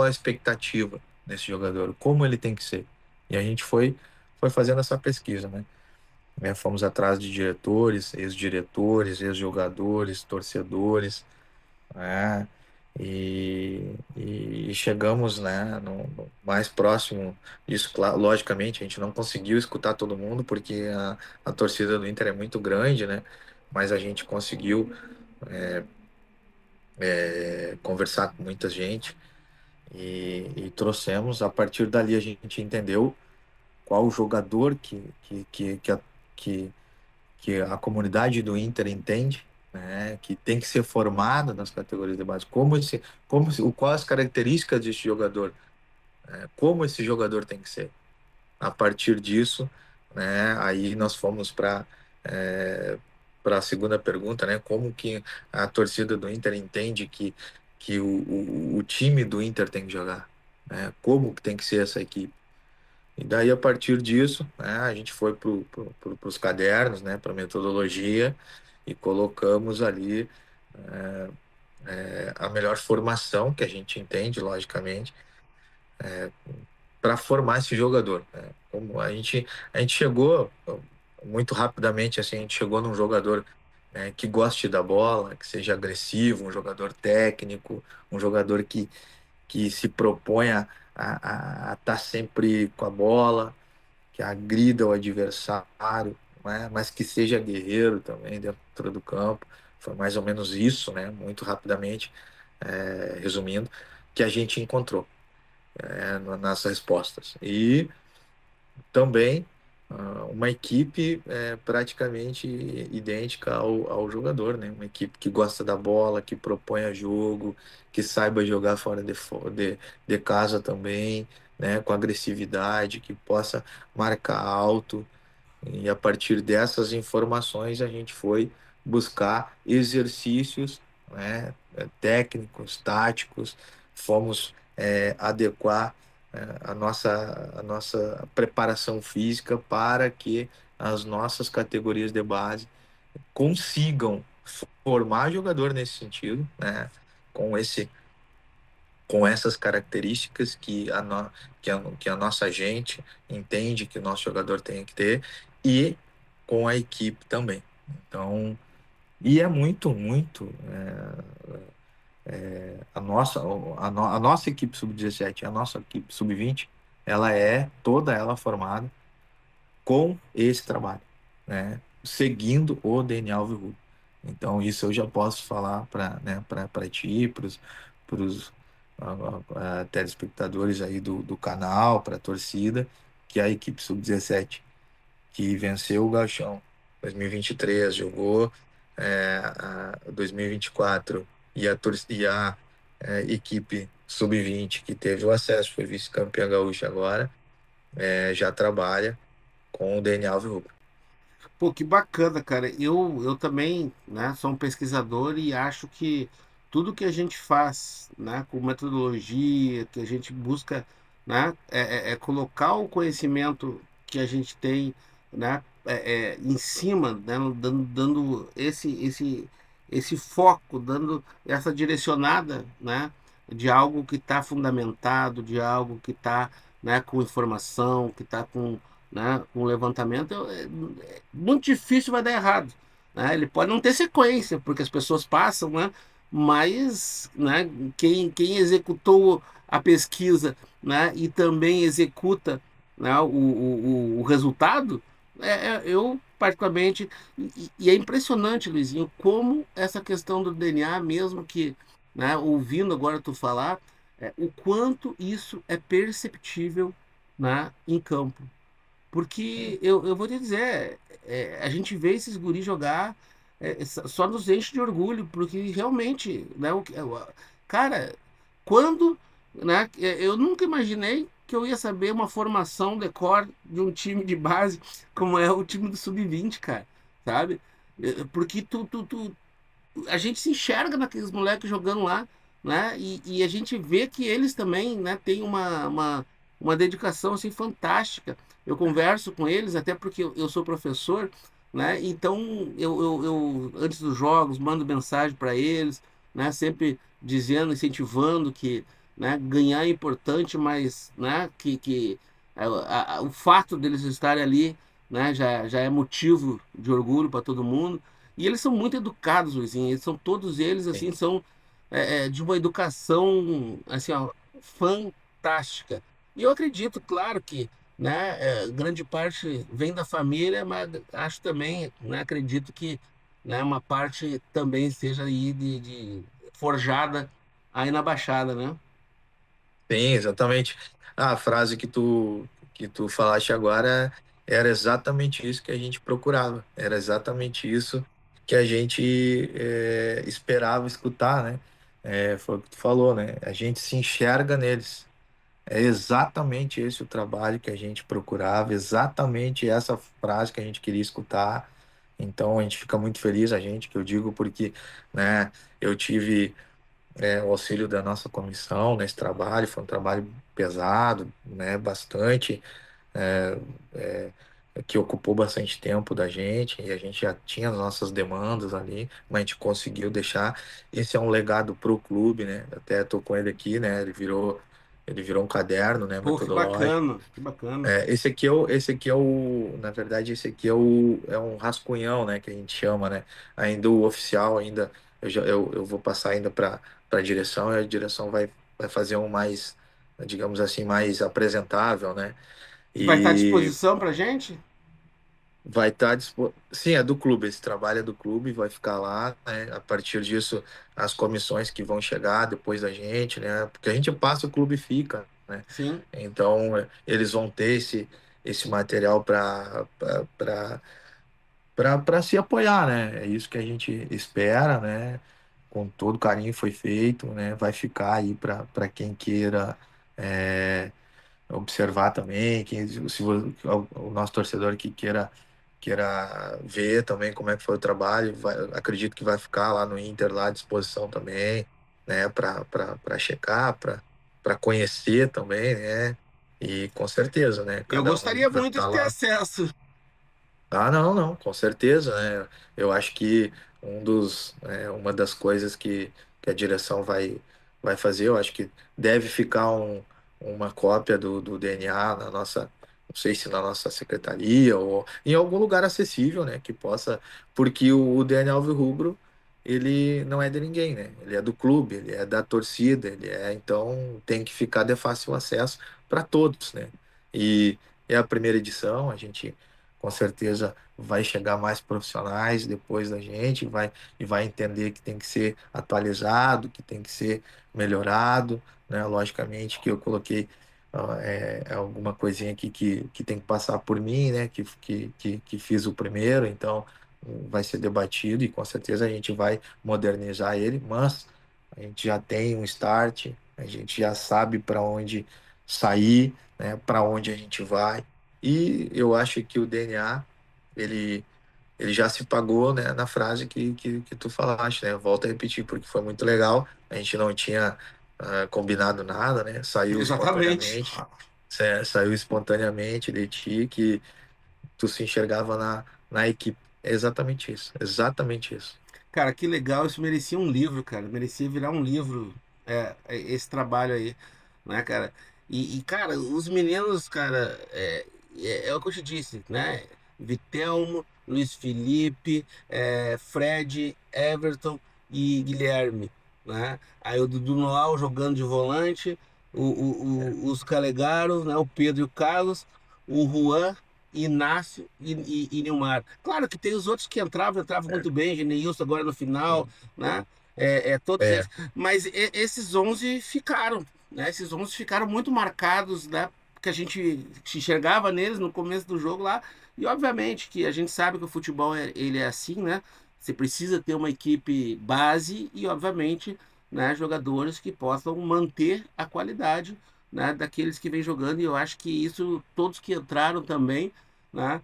a expectativa desse jogador? Como ele tem que ser? E a gente foi fazendo essa pesquisa, né? Fomos atrás de diretores, ex-diretores, ex-jogadores, torcedores, né? E chegamos, né, no mais próximo disso. Logicamente, a gente não conseguiu escutar todo mundo, porque a torcida do Inter é muito grande, né? Mas a gente conseguiu conversar com muita gente e trouxemos. A partir dali, a gente entendeu qual o jogador que que a comunidade do Inter entende, né, que tem que ser formada nas categorias de base, quais as características desse jogador, né, como esse jogador tem que ser. A partir disso, né, aí nós fomos para a segunda pergunta, né, como que a torcida do Inter entende que o time do Inter tem que jogar, né, como que tem que ser essa equipe. E daí, a partir disso, né, a gente foi para os cadernos, né, para a metodologia e colocamos ali a melhor formação que a gente entende, logicamente, para formar esse jogador, né. Como a gente chegou muito rapidamente, assim, a gente chegou num jogador, né, que goste da bola, que seja agressivo, um jogador técnico, um jogador que se propõe a estar sempre com a bola, que agrida o adversário, né, mas que seja guerreiro também dentro do campo. Foi mais ou menos isso, né, muito rapidamente, resumindo, que a gente encontrou, nas respostas. E também uma equipe praticamente idêntica ao jogador, né? Uma equipe que gosta da bola, que proponha jogo, que saiba jogar fora de casa também, né? Com agressividade, que possa marcar alto. E a partir dessas informações, a gente foi buscar exercícios, né, técnicos, táticos, fomos adequar a nossa preparação física para que as nossas categorias de base consigam formar jogador nesse sentido, né, com com essas características que a nossa gente entende que o nosso jogador tem que ter e com a equipe também. Então, e é muito, a nossa equipe sub-17, a nossa equipe sub-20, ela é toda ela formada com esse trabalho, né? Seguindo o DNA Alvirrubro. Então, isso eu já posso falar para, né, para ti, para os telespectadores aí do canal, para a torcida, que a equipe sub-17 que venceu o Gauchão 2023, jogou 2024 e a equipe sub-20 que teve o acesso, foi vice-campeã gaúcha agora, já trabalha com o DNA Alvirrubro. Pô, que bacana, cara. Eu também, né, sou um pesquisador e acho que tudo que a gente faz, né, com metodologia, que a gente busca, né, é colocar o conhecimento que a gente tem, né, em cima, né, dando esse foco, dando essa direcionada, né, de algo que está fundamentado, de algo que está, né, com informação, que está com, né, com levantamento. Muito difícil vai dar errado, né? Ele pode não ter sequência, porque as pessoas passam, né? Mas, né, quem executou a pesquisa, né, e também executa, né, o resultado, eu particularmente, e é impressionante, Luizinho, como essa questão do DNA, mesmo que, né, ouvindo agora tu falar, o quanto isso é perceptível, né, em campo. Porque eu vou te dizer, a gente vê esses guris jogar, só nos enche de orgulho, porque realmente, né, cara, quando, né, eu nunca imaginei que eu ia saber uma formação de cor de um time de base como é o time do Sub-20, cara, sabe? Porque a gente se enxerga naqueles moleques jogando lá, né? E a gente vê que eles também, né, têm uma dedicação assim fantástica. Eu converso com eles, até porque eu sou professor, né? Então eu antes dos jogos mando mensagem para eles, né? Sempre dizendo, incentivando que, né, ganhar é importante, mas, né, que o fato deles estarem ali, né, já é motivo de orgulho para todo mundo. E eles são muito educados, Luizinho. Eles são todos eles assim, Sim. são de uma educação assim, ó, fantástica. E eu acredito, claro que, né, grande parte vem da família, mas acho também, né, acredito que, né, uma parte também seja aí de forjada aí na Baixada, né? Sim, exatamente. A frase que tu falaste agora era exatamente isso que a gente procurava. Era exatamente isso que a gente esperava escutar, né? Foi o que tu falou, né? A gente se enxerga neles. É exatamente esse o trabalho que a gente procurava, exatamente essa frase que a gente queria escutar. Então a gente fica muito feliz, a gente, que eu digo, porque, né, eu tive o auxílio da nossa comissão nesse trabalho. Foi um trabalho pesado, né, bastante, é, que ocupou bastante tempo da gente, e a gente já tinha as nossas demandas ali, mas a gente conseguiu deixar. Esse é um legado para o clube, né? Até estou com ele aqui, né? Ele virou. ele virou um caderno, né, Pô, que metodológico. bacana, que bacana. Na verdade, esse aqui é um rascunhão, né, que a gente chama, né? Ainda o oficial, ainda, eu vou passar ainda para a direção, e a direção vai fazer um mais, digamos assim, mais apresentável, né? E vai estar à E disposição pra gente? vai estar sim, é do clube, esse trabalho é do clube, vai ficar lá, né? A partir disso, as comissões que vão chegar depois da gente, né? Porque a gente passa, o clube fica, né? Sim. Então, eles vão ter esse material para se apoiar, né? É isso que a gente espera, né? Com todo carinho foi feito, né? Vai ficar aí para quem queira observar também, quem, se o nosso torcedor que queira ver também como é que foi o trabalho, acredito que vai ficar lá no Inter lá à disposição também, né? Para checar, para conhecer também, né? E com certeza, né? Eu Cada um gostaria vai muito estar de ter lá. acesso. Ah, não, não, com certeza, né? Eu acho que uma das coisas que a direção vai fazer, eu acho que deve ficar uma cópia do DNA na nossa, não sei se na nossa secretaria ou em algum lugar acessível, né? Que possa, porque o DNA Alvirrubro, ele não é de ninguém, né? Ele é do clube, ele é da torcida, então tem que ficar de fácil acesso para todos, né? E é a primeira edição, a gente com certeza vai chegar mais profissionais depois da gente, e vai entender que tem que ser atualizado, que tem que ser melhorado, né? Logicamente que eu coloquei alguma coisinha aqui que tem que passar por mim, né? Que fiz o primeiro, então vai ser debatido e com certeza a gente vai modernizar ele, mas a gente já tem um start, a gente já sabe para onde sair, né? Para onde a gente vai. E eu acho que o DNA, ele, ele já se pagou, né, na frase que tu falaste, né? Volto a repetir, porque foi muito legal. A gente não tinha combinado nada, né? Exatamente. Saiu espontaneamente de ti, que tu se enxergava na equipe. É exatamente isso, exatamente isso. Cara, que legal. Isso merecia um livro, cara. Merecia virar um livro, esse trabalho aí, né, cara? Cara, os meninos, cara, é o que eu te disse, né? Vitelmo, Luiz Felipe, Fred, Everton e Guilherme, né? Aí o Dudu Noal jogando de volante, os Calegaro, né? O Pedro e o Carlos, o Juan, Inácio e Nilmar. Claro que tem os outros que entravam muito bem, Geneilson agora no final, né? Todos eles. É, Mas esses 11 ficaram, né? Esses 11 ficaram muito marcados, né? Que a gente se enxergava neles no começo do jogo lá. E obviamente que a gente sabe que o futebol ele é assim, né? Você precisa ter uma equipe base e, obviamente, né, jogadores que possam manter a qualidade, né, daqueles que vêm jogando. E eu acho que isso, todos que entraram também, né?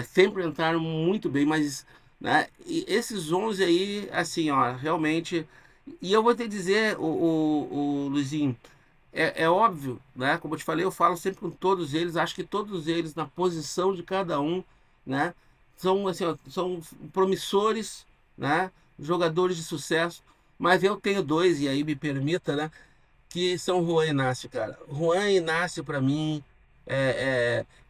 Sempre entraram muito bem, mas né, e esses 11 aí, assim, ó, realmente. E eu vou te dizer, o Luizinho, é óbvio, né? Como eu te falei, eu falo sempre com todos eles, acho que todos eles, na posição de cada um, né? São, assim, ó, são promissores, né? Jogadores de sucesso, mas eu tenho dois, e aí me permita, né? Que são Juan e Inácio, cara. Juan e Inácio, para mim,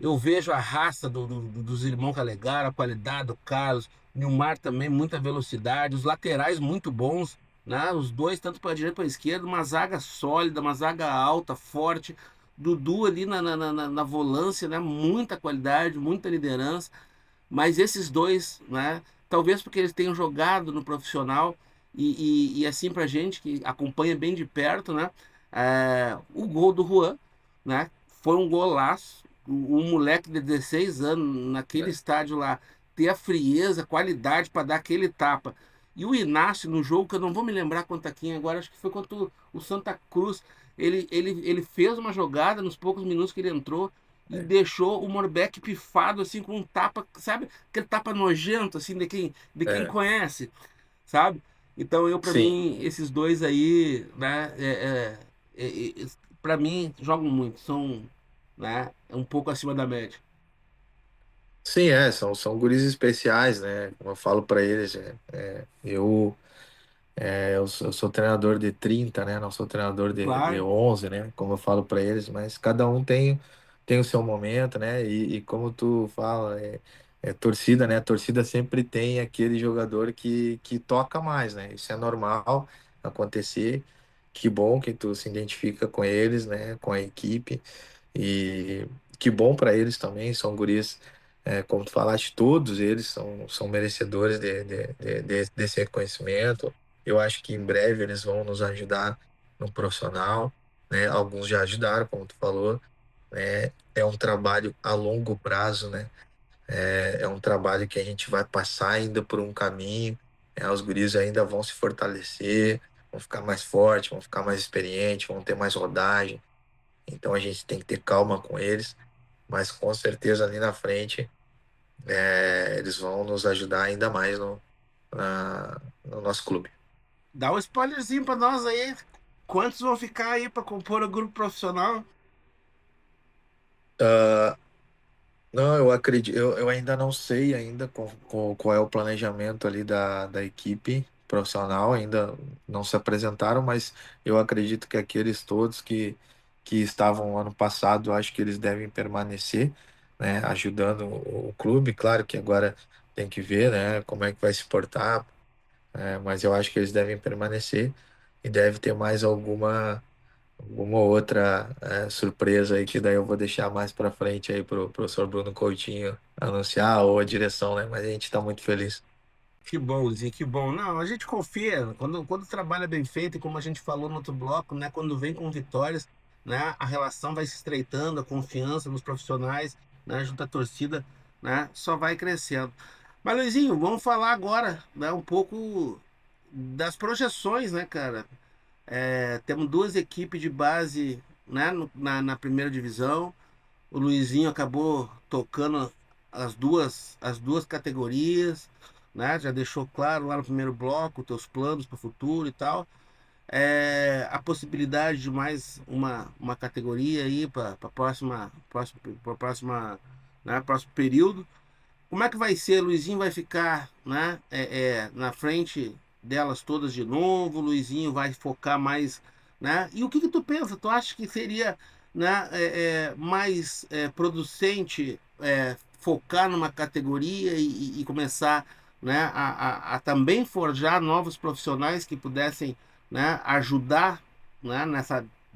eu vejo a raça dos irmãos Calegaro, a qualidade do Carlos, Nilmar também, muita velocidade, os laterais muito bons, né? Os dois, tanto para a direita para a esquerda, uma zaga sólida, uma zaga alta, forte. Dudu ali na volância, né? Muita qualidade, muita liderança. Mas esses dois, né? Talvez porque eles tenham jogado no profissional e assim pra gente que acompanha bem de perto, né? O gol do Juan, né? Foi um golaço. Um moleque de 16 anos naquele estádio lá ter a frieza, a qualidade para dar aquele tapa. E o Inácio no jogo, que eu não vou me lembrar contra quem agora, acho que foi contra o Santa Cruz. Ele fez uma jogada nos poucos minutos que ele entrou e deixou o Morbeck pifado, assim, com um tapa, sabe? Aquele tapa nojento, assim, de quem é, conhece, sabe? Então, para sim. mim, esses dois aí, né, para mim, jogam muito, são, né, um pouco acima da média. Sim, são guris especiais, né? Como eu falo para eles, eu Eu sou treinador de 30, né? Não sou treinador de Claro. 11, né? Como eu falo para eles, mas cada um tem o seu momento, né? E como tu fala, é torcida, né? A torcida sempre tem aquele jogador que toca mais, né? Isso é normal acontecer. Que bom que tu se identifica com eles, né? Com a equipe. E que bom para eles também, são guris, como tu falaste, todos eles são merecedores desse reconhecimento. Eu acho que em breve eles vão nos ajudar no profissional, né? Alguns já ajudaram, como tu falou, né? É um trabalho a longo prazo, né? É um trabalho que a gente vai passar ainda por um caminho, os guris ainda vão se fortalecer, vão ficar mais fortes, vão ficar mais experientes, vão ter mais rodagem. Então a gente tem que ter calma com eles, mas com certeza ali na frente eles vão nos ajudar ainda mais no nosso clube. Dá um spoilerzinho pra nós aí. Quantos vão ficar aí pra compor o grupo profissional? Não, eu acredito, eu ainda não sei ainda qual é o planejamento ali da equipe profissional, ainda não se apresentaram, mas eu acredito que aqueles todos que estavam ano passado, eu acho que eles devem permanecer, né, ajudando o clube. Claro que agora tem que ver, né, como é que vai se portar, mas eu acho que eles devem permanecer e deve ter mais alguma outra surpresa aí que daí eu vou deixar mais para frente aí pro professor Bruno Coutinho anunciar ou a direção, né? Mas a gente está muito feliz. Que bom, Zinho, que bom. Não, a gente confia. Quando o trabalho é bem feito, e como a gente falou no outro bloco, né? Quando vem com vitórias, né? A relação vai se estreitando, a confiança nos profissionais, né? Junto à torcida, né? Só vai crescendo. Mas, Luizinho, vamos falar agora, né? Um pouco das projeções, né, cara? Temos duas equipes de base, né? Na primeira divisão. O Luizinho acabou tocando as duas categorias, né? Já deixou claro lá no primeiro bloco os teus planos para o futuro e tal. A possibilidade de mais uma categoria aí para próxima, né? Próximo período. Como é que vai ser? Luizinho vai ficar, né, na frente delas todas de novo? Luizinho vai focar mais, né? E o que que tu pensa? Tu acha que seria, né, mais producente focar numa categoria e começar, né, a também forjar novos profissionais que pudessem, né, ajudar, né,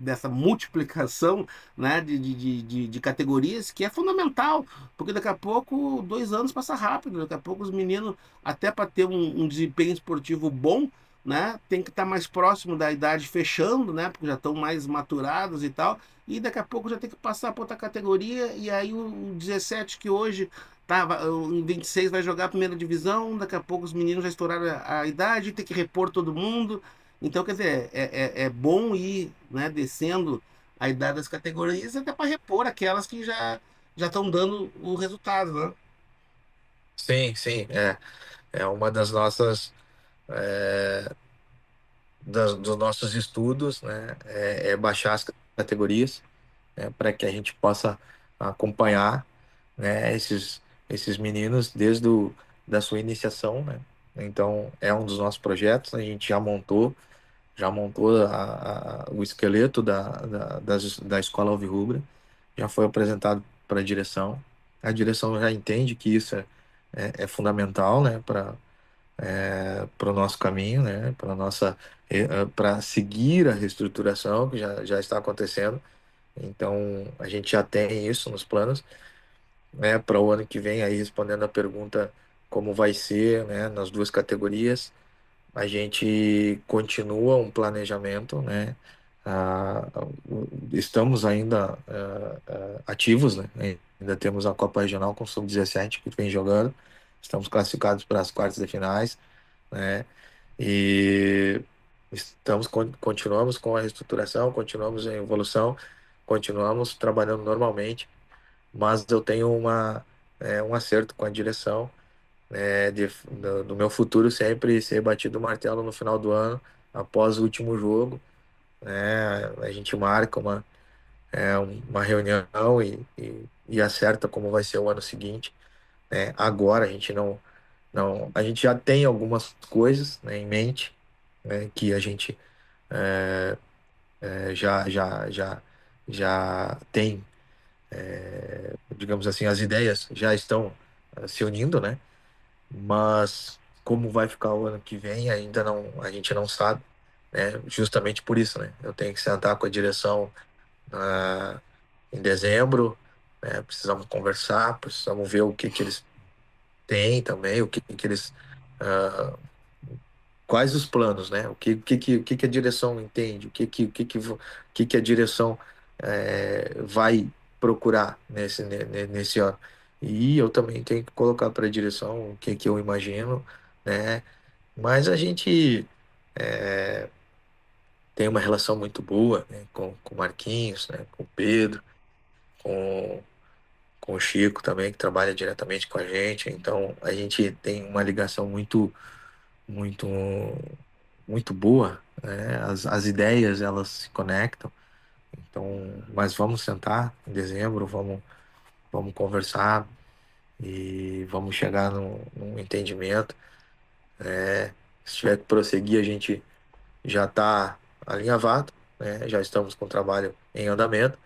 dessa multiplicação, né, de categorias que é fundamental, porque daqui a pouco 2 anos passa rápido, daqui a pouco os meninos, até para ter um desempenho esportivo bom, né, tem que estar mais próximo da idade fechando, né, porque já estão mais maturados e tal, e daqui a pouco já tem que passar para outra categoria, e aí o 17 que hoje tá, em 26 vai jogar a primeira divisão, daqui a pouco os meninos já estouraram a idade, tem que repor todo mundo. Então, quer dizer, é bom ir, né, descendo a idade das categorias até para repor aquelas que já estão dando o resultado, né? Sim, sim, é uma das nossas dos nossos estudos, né? É baixar as categorias, né? Para que a gente possa acompanhar, né? Esses meninos da sua iniciação, né? Então é um dos nossos projetos. A gente já montou o esqueleto da escola Alvirrubra, já foi apresentado para a direção. A direção já entende que isso é fundamental, né, para o nosso caminho, né, para seguir a reestruturação que já está acontecendo. Então, a gente já tem isso nos planos, né, para o ano que vem, aí respondendo a pergunta como vai ser, né, nas duas categorias. A gente continua um planejamento, né? Estamos ainda ativos, né? Ainda temos a Copa Regional com o Sub-17 que vem jogando. Estamos classificados para as quartas de finais, né? E continuamos com a reestruturação, continuamos em evolução, continuamos trabalhando normalmente, mas eu tenho um acerto com a direção, do meu futuro sempre ser batido o martelo no final do ano, após o último jogo, né? A gente marca uma reunião e acerta como vai ser o ano seguinte, né? Agora a gente não, a gente já tem algumas coisas, né, em mente, né, que a gente já tem, digamos assim, as ideias já estão se unindo, né? Mas como vai ficar o ano que vem, ainda não, a gente não sabe, né? Justamente por isso, né? Eu tenho que sentar com a direção ah, em dezembro, né? Precisamos conversar, precisamos ver o que que eles têm também, o que que eles ah, quais os planos, né? O que que a direção entende, o que que a direção vai procurar nesse ano. E eu também tenho que colocar para a direção o que que eu imagino, né? Mas a gente tem uma relação muito boa, né, com o Marquinhos, né, com o Pedro, com, com o Chico também, que trabalha diretamente com a gente. Então a gente tem uma ligação muito muito boa, né? As ideias elas se conectam. Então, mas vamos sentar em dezembro, vamos conversar e vamos chegar num entendimento. Se tiver que prosseguir, a gente já está alinhavado, né? Já estamos com o trabalho em andamento.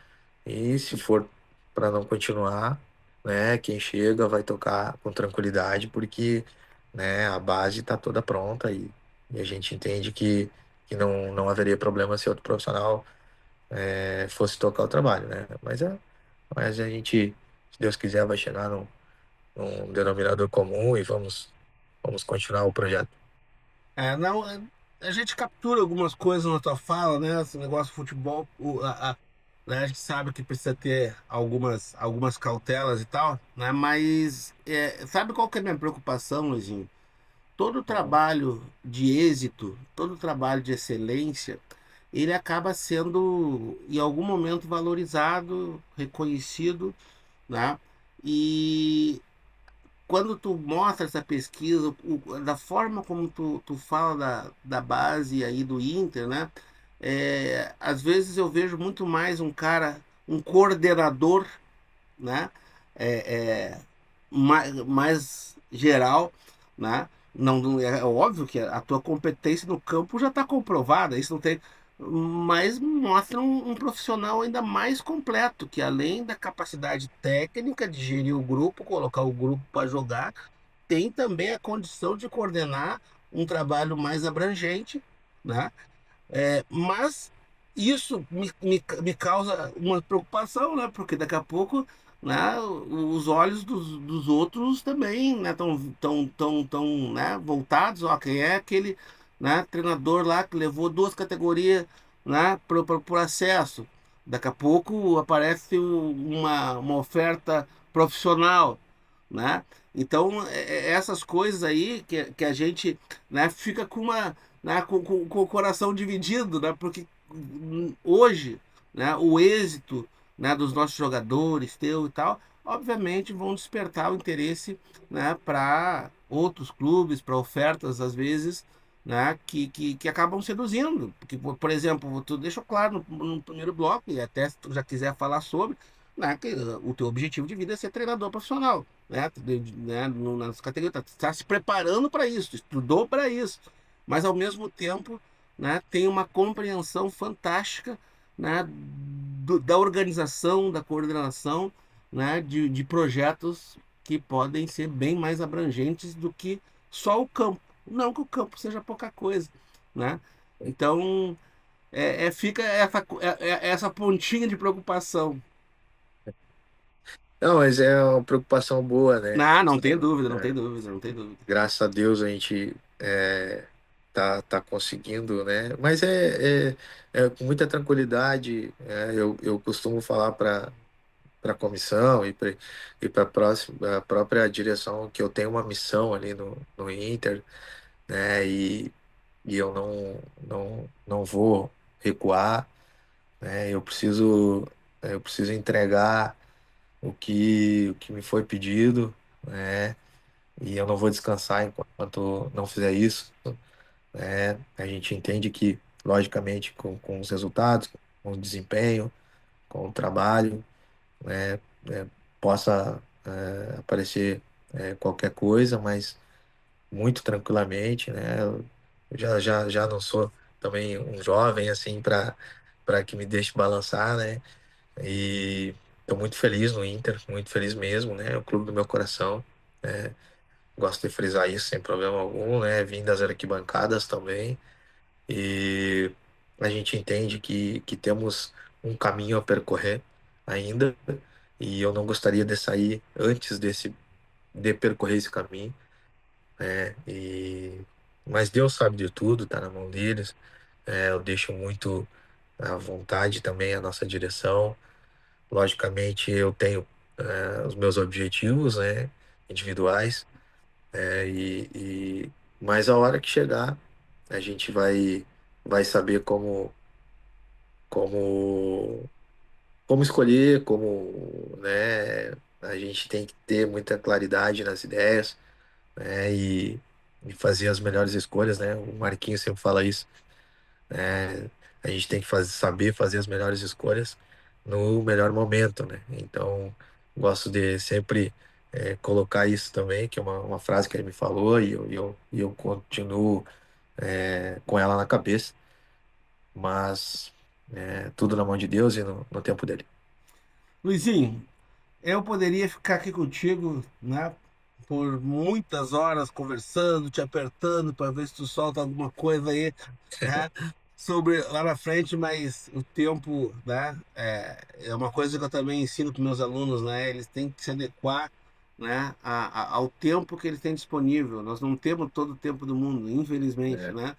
E se for para não continuar, né? Quem chega vai tocar com tranquilidade, porque, né, a base está toda pronta e a gente entende que não haveria problema se outro profissional fosse tocar o trabalho, né? Mas a gente, se Deus quiser, vai chegar num denominador comum e vamos continuar o projeto. Não, a gente captura algumas coisas na tua fala, né? Esse negócio de futebol, né, a gente sabe que precisa ter algumas cautelas e tal, né? Mas sabe qual que é a minha preocupação, Luizinho? Todo trabalho de êxito, todo trabalho de excelência, ele acaba sendo, em algum momento, valorizado, reconhecido, né? E quando tu mostra essa pesquisa, da forma como tu fala da base aí do Inter, né? Às vezes eu vejo muito mais um cara, um coordenador, né? É, mais geral, né? É óbvio que a tua competência no campo já está comprovada, isso não tem. Mas mostra um profissional ainda mais completo, que além da capacidade técnica de gerir o grupo, colocar o grupo para jogar, tem também a condição de coordenar um trabalho mais abrangente, né? Mas isso me causa uma preocupação, né? Porque daqui a pouco, né, os olhos dos outros também, né, tão, né, voltados. Ó, quem é aquele, né, treinador lá que levou duas categorias, né, por acesso? Daqui a pouco aparece uma oferta profissional, né? Então, essas coisas aí que a gente, né, fica com uma, né, com o coração dividido, né? Porque hoje, né, o êxito, né, dos nossos jogadores, teu e tal, obviamente vão despertar o interesse, né, para outros clubes, para ofertas às vezes, né, que acabam seduzindo. Porque, por exemplo, tu deixou claro no primeiro bloco, e até se tu já quiser falar sobre, né, que o teu objetivo de vida é ser treinador profissional, né, né, nas categorias, tá se preparando para isso, estudou para isso, mas ao mesmo tempo, né, tem uma compreensão fantástica, né, da organização, da coordenação, né, de projetos que podem ser bem mais abrangentes do que só o campo. Não que o campo seja pouca coisa, né? Então, fica essa pontinha de preocupação. Não, mas é uma preocupação boa, né? Não tem dúvida, não tem É, dúvida, não tem dúvida. graças a Deus a gente tá conseguindo, né? Mas é com muita tranquilidade. Eu costumo falar para a comissão e para a própria direção que eu tenho uma missão ali no Inter, né? E eu não vou recuar, né? Eu preciso entregar o que me foi pedido, né? E eu não vou descansar enquanto não fizer isso, né? A gente entende que, logicamente, com os resultados, com o desempenho, com o trabalho, né, possa aparecer qualquer coisa, mas muito tranquilamente, né? já não sou também um jovem assim para que me deixe balançar, né? E estou muito feliz no Inter, muito feliz mesmo, né? É o clube do meu coração. Né? Gosto de frisar isso sem problema algum, né? Vim das arquibancadas também. E a gente entende que temos um caminho a percorrer ainda. E eu não gostaria de sair antes de percorrer esse caminho, né? Mas Deus sabe de tudo, tá na mão deles. Eu deixo muito à vontade também a nossa direção. Logicamente, eu tenho os meus objetivos, né, individuais, mas a hora que chegar, a gente vai saber como, como escolher, né, a gente tem que ter muita claridade nas ideias, né, e fazer as melhores escolhas, né? O Marquinhos sempre fala isso. É, a gente tem que saber fazer as melhores escolhas no melhor momento, né? Então, gosto de sempre colocar isso também, que é uma frase que ele me falou e eu continuo com ela na cabeça, mas tudo na mão de Deus e no tempo dele. Luizinho, eu poderia ficar aqui contigo, né, por muitas horas conversando, te apertando para ver se tu solta alguma coisa aí, né, sobre lá na frente, mas o tempo, né, é uma coisa que eu também ensino para meus alunos, né, eles têm que se adequar, né, ao tempo que eles têm disponível. Nós não temos todo o tempo do mundo, infelizmente, É né?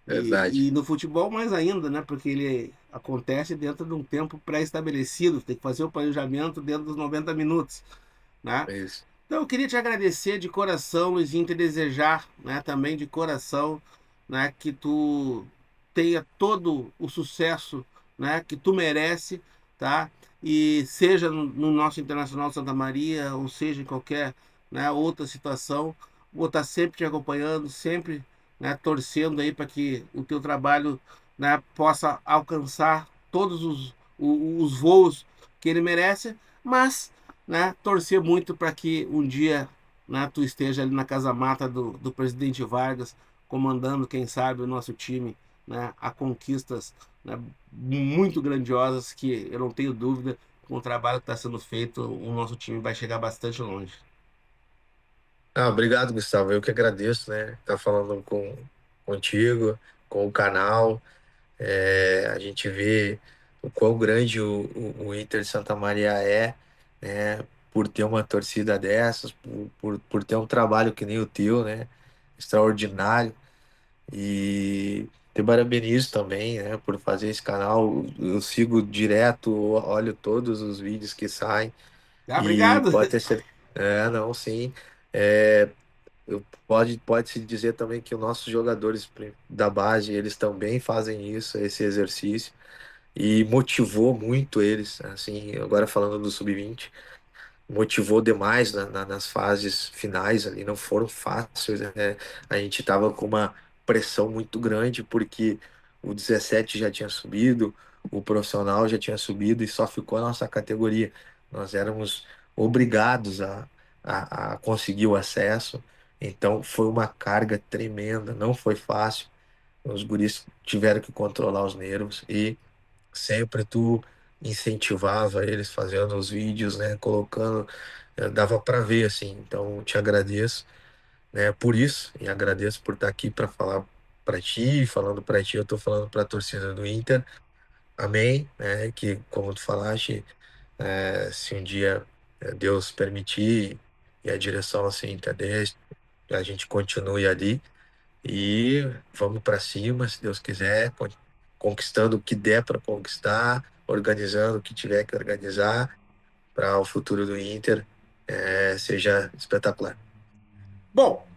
verdade. E no futebol mais ainda, né? Porque ele acontece dentro de um tempo pré-estabelecido, tem que fazer o planejamento dentro dos 90 minutos, né? É isso. Então eu queria te agradecer de coração, Luizinho, te desejar, né, também de coração, né, que tu tenha todo o sucesso, né, que tu merece, tá? E seja no nosso Internacional Santa Maria, ou seja em qualquer, né, outra situação, vou estar sempre te acompanhando, sempre, né, torcendo aí para que o teu trabalho, né, possa alcançar todos os voos que ele merece, mas, né, torcer muito para que um dia, né, tu esteja ali na casa mata do presidente Vargas, comandando, quem sabe, o nosso time, né, a conquistas, né, muito grandiosas que eu não tenho dúvida, com o trabalho que está sendo feito, o nosso time vai chegar bastante longe. Obrigado, Gustavo. Eu que agradeço, né? Estar falando contigo, com o canal. A gente vê o quão grande o Inter de Santa Maria é, né, por ter uma torcida dessas, por ter um trabalho que nem o teu, né, extraordinário. E te parabenizo também, né, por fazer esse canal. Eu sigo direto, olho todos os vídeos que saem Ah, e obrigado! pode ter certeza. Não, sim. É, pode se dizer também que os nossos jogadores da base, eles também fazem isso, esse exercício e motivou muito eles, assim, agora falando do sub-20, motivou demais nas fases finais ali, não foram fáceis, né? A gente estava com uma pressão muito grande porque o 17 já tinha subido, o profissional já tinha subido e só ficou a nossa categoria. Nós éramos obrigados a conseguir o acesso, então foi uma carga tremenda, não foi fácil. Os guris tiveram que controlar os nervos e sempre tu incentivava eles fazendo os vídeos, né, colocando, dava para ver assim. Então, te agradeço, né, por isso e agradeço por estar aqui para falar para ti, falando para ti, eu tô falando para a torcida do Inter. Amém, né, que como tu falaste, se um dia Deus permitir e a direção assim entender, a gente continue ali e vamos para cima, se Deus quiser, conquistando o que der para conquistar, organizando o que tiver que organizar para o futuro do Inter seja espetacular. Bom,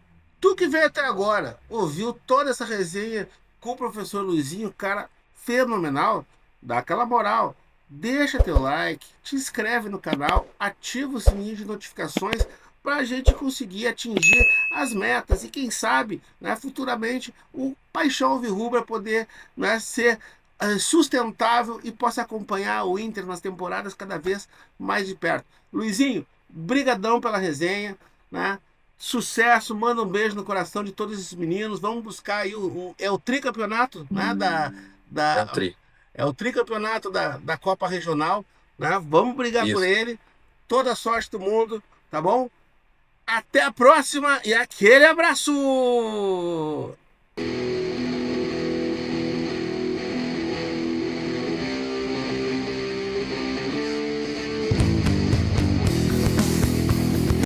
tu que veio até agora, ouviu toda essa resenha com o professor Luizinho, cara fenomenal, dá aquela moral, deixa teu like, te inscreve no canal, ativa o sininho de notificações para a gente conseguir atingir as metas e quem sabe, né, futuramente, o Paixão Alvirrubra poder, né, ser sustentável e possa acompanhar o Inter nas temporadas cada vez mais de perto. Luizinho, brigadão pela resenha, né? Sucesso, manda um beijo no coração de todos esses meninos. Vamos buscar aí é o tricampeonato, né? É o Da, tri. é o tricampeonato da Copa Regional, né? Vamos brigar por Isso. ele. Toda a sorte do mundo, tá bom? Até a próxima e aquele abraço!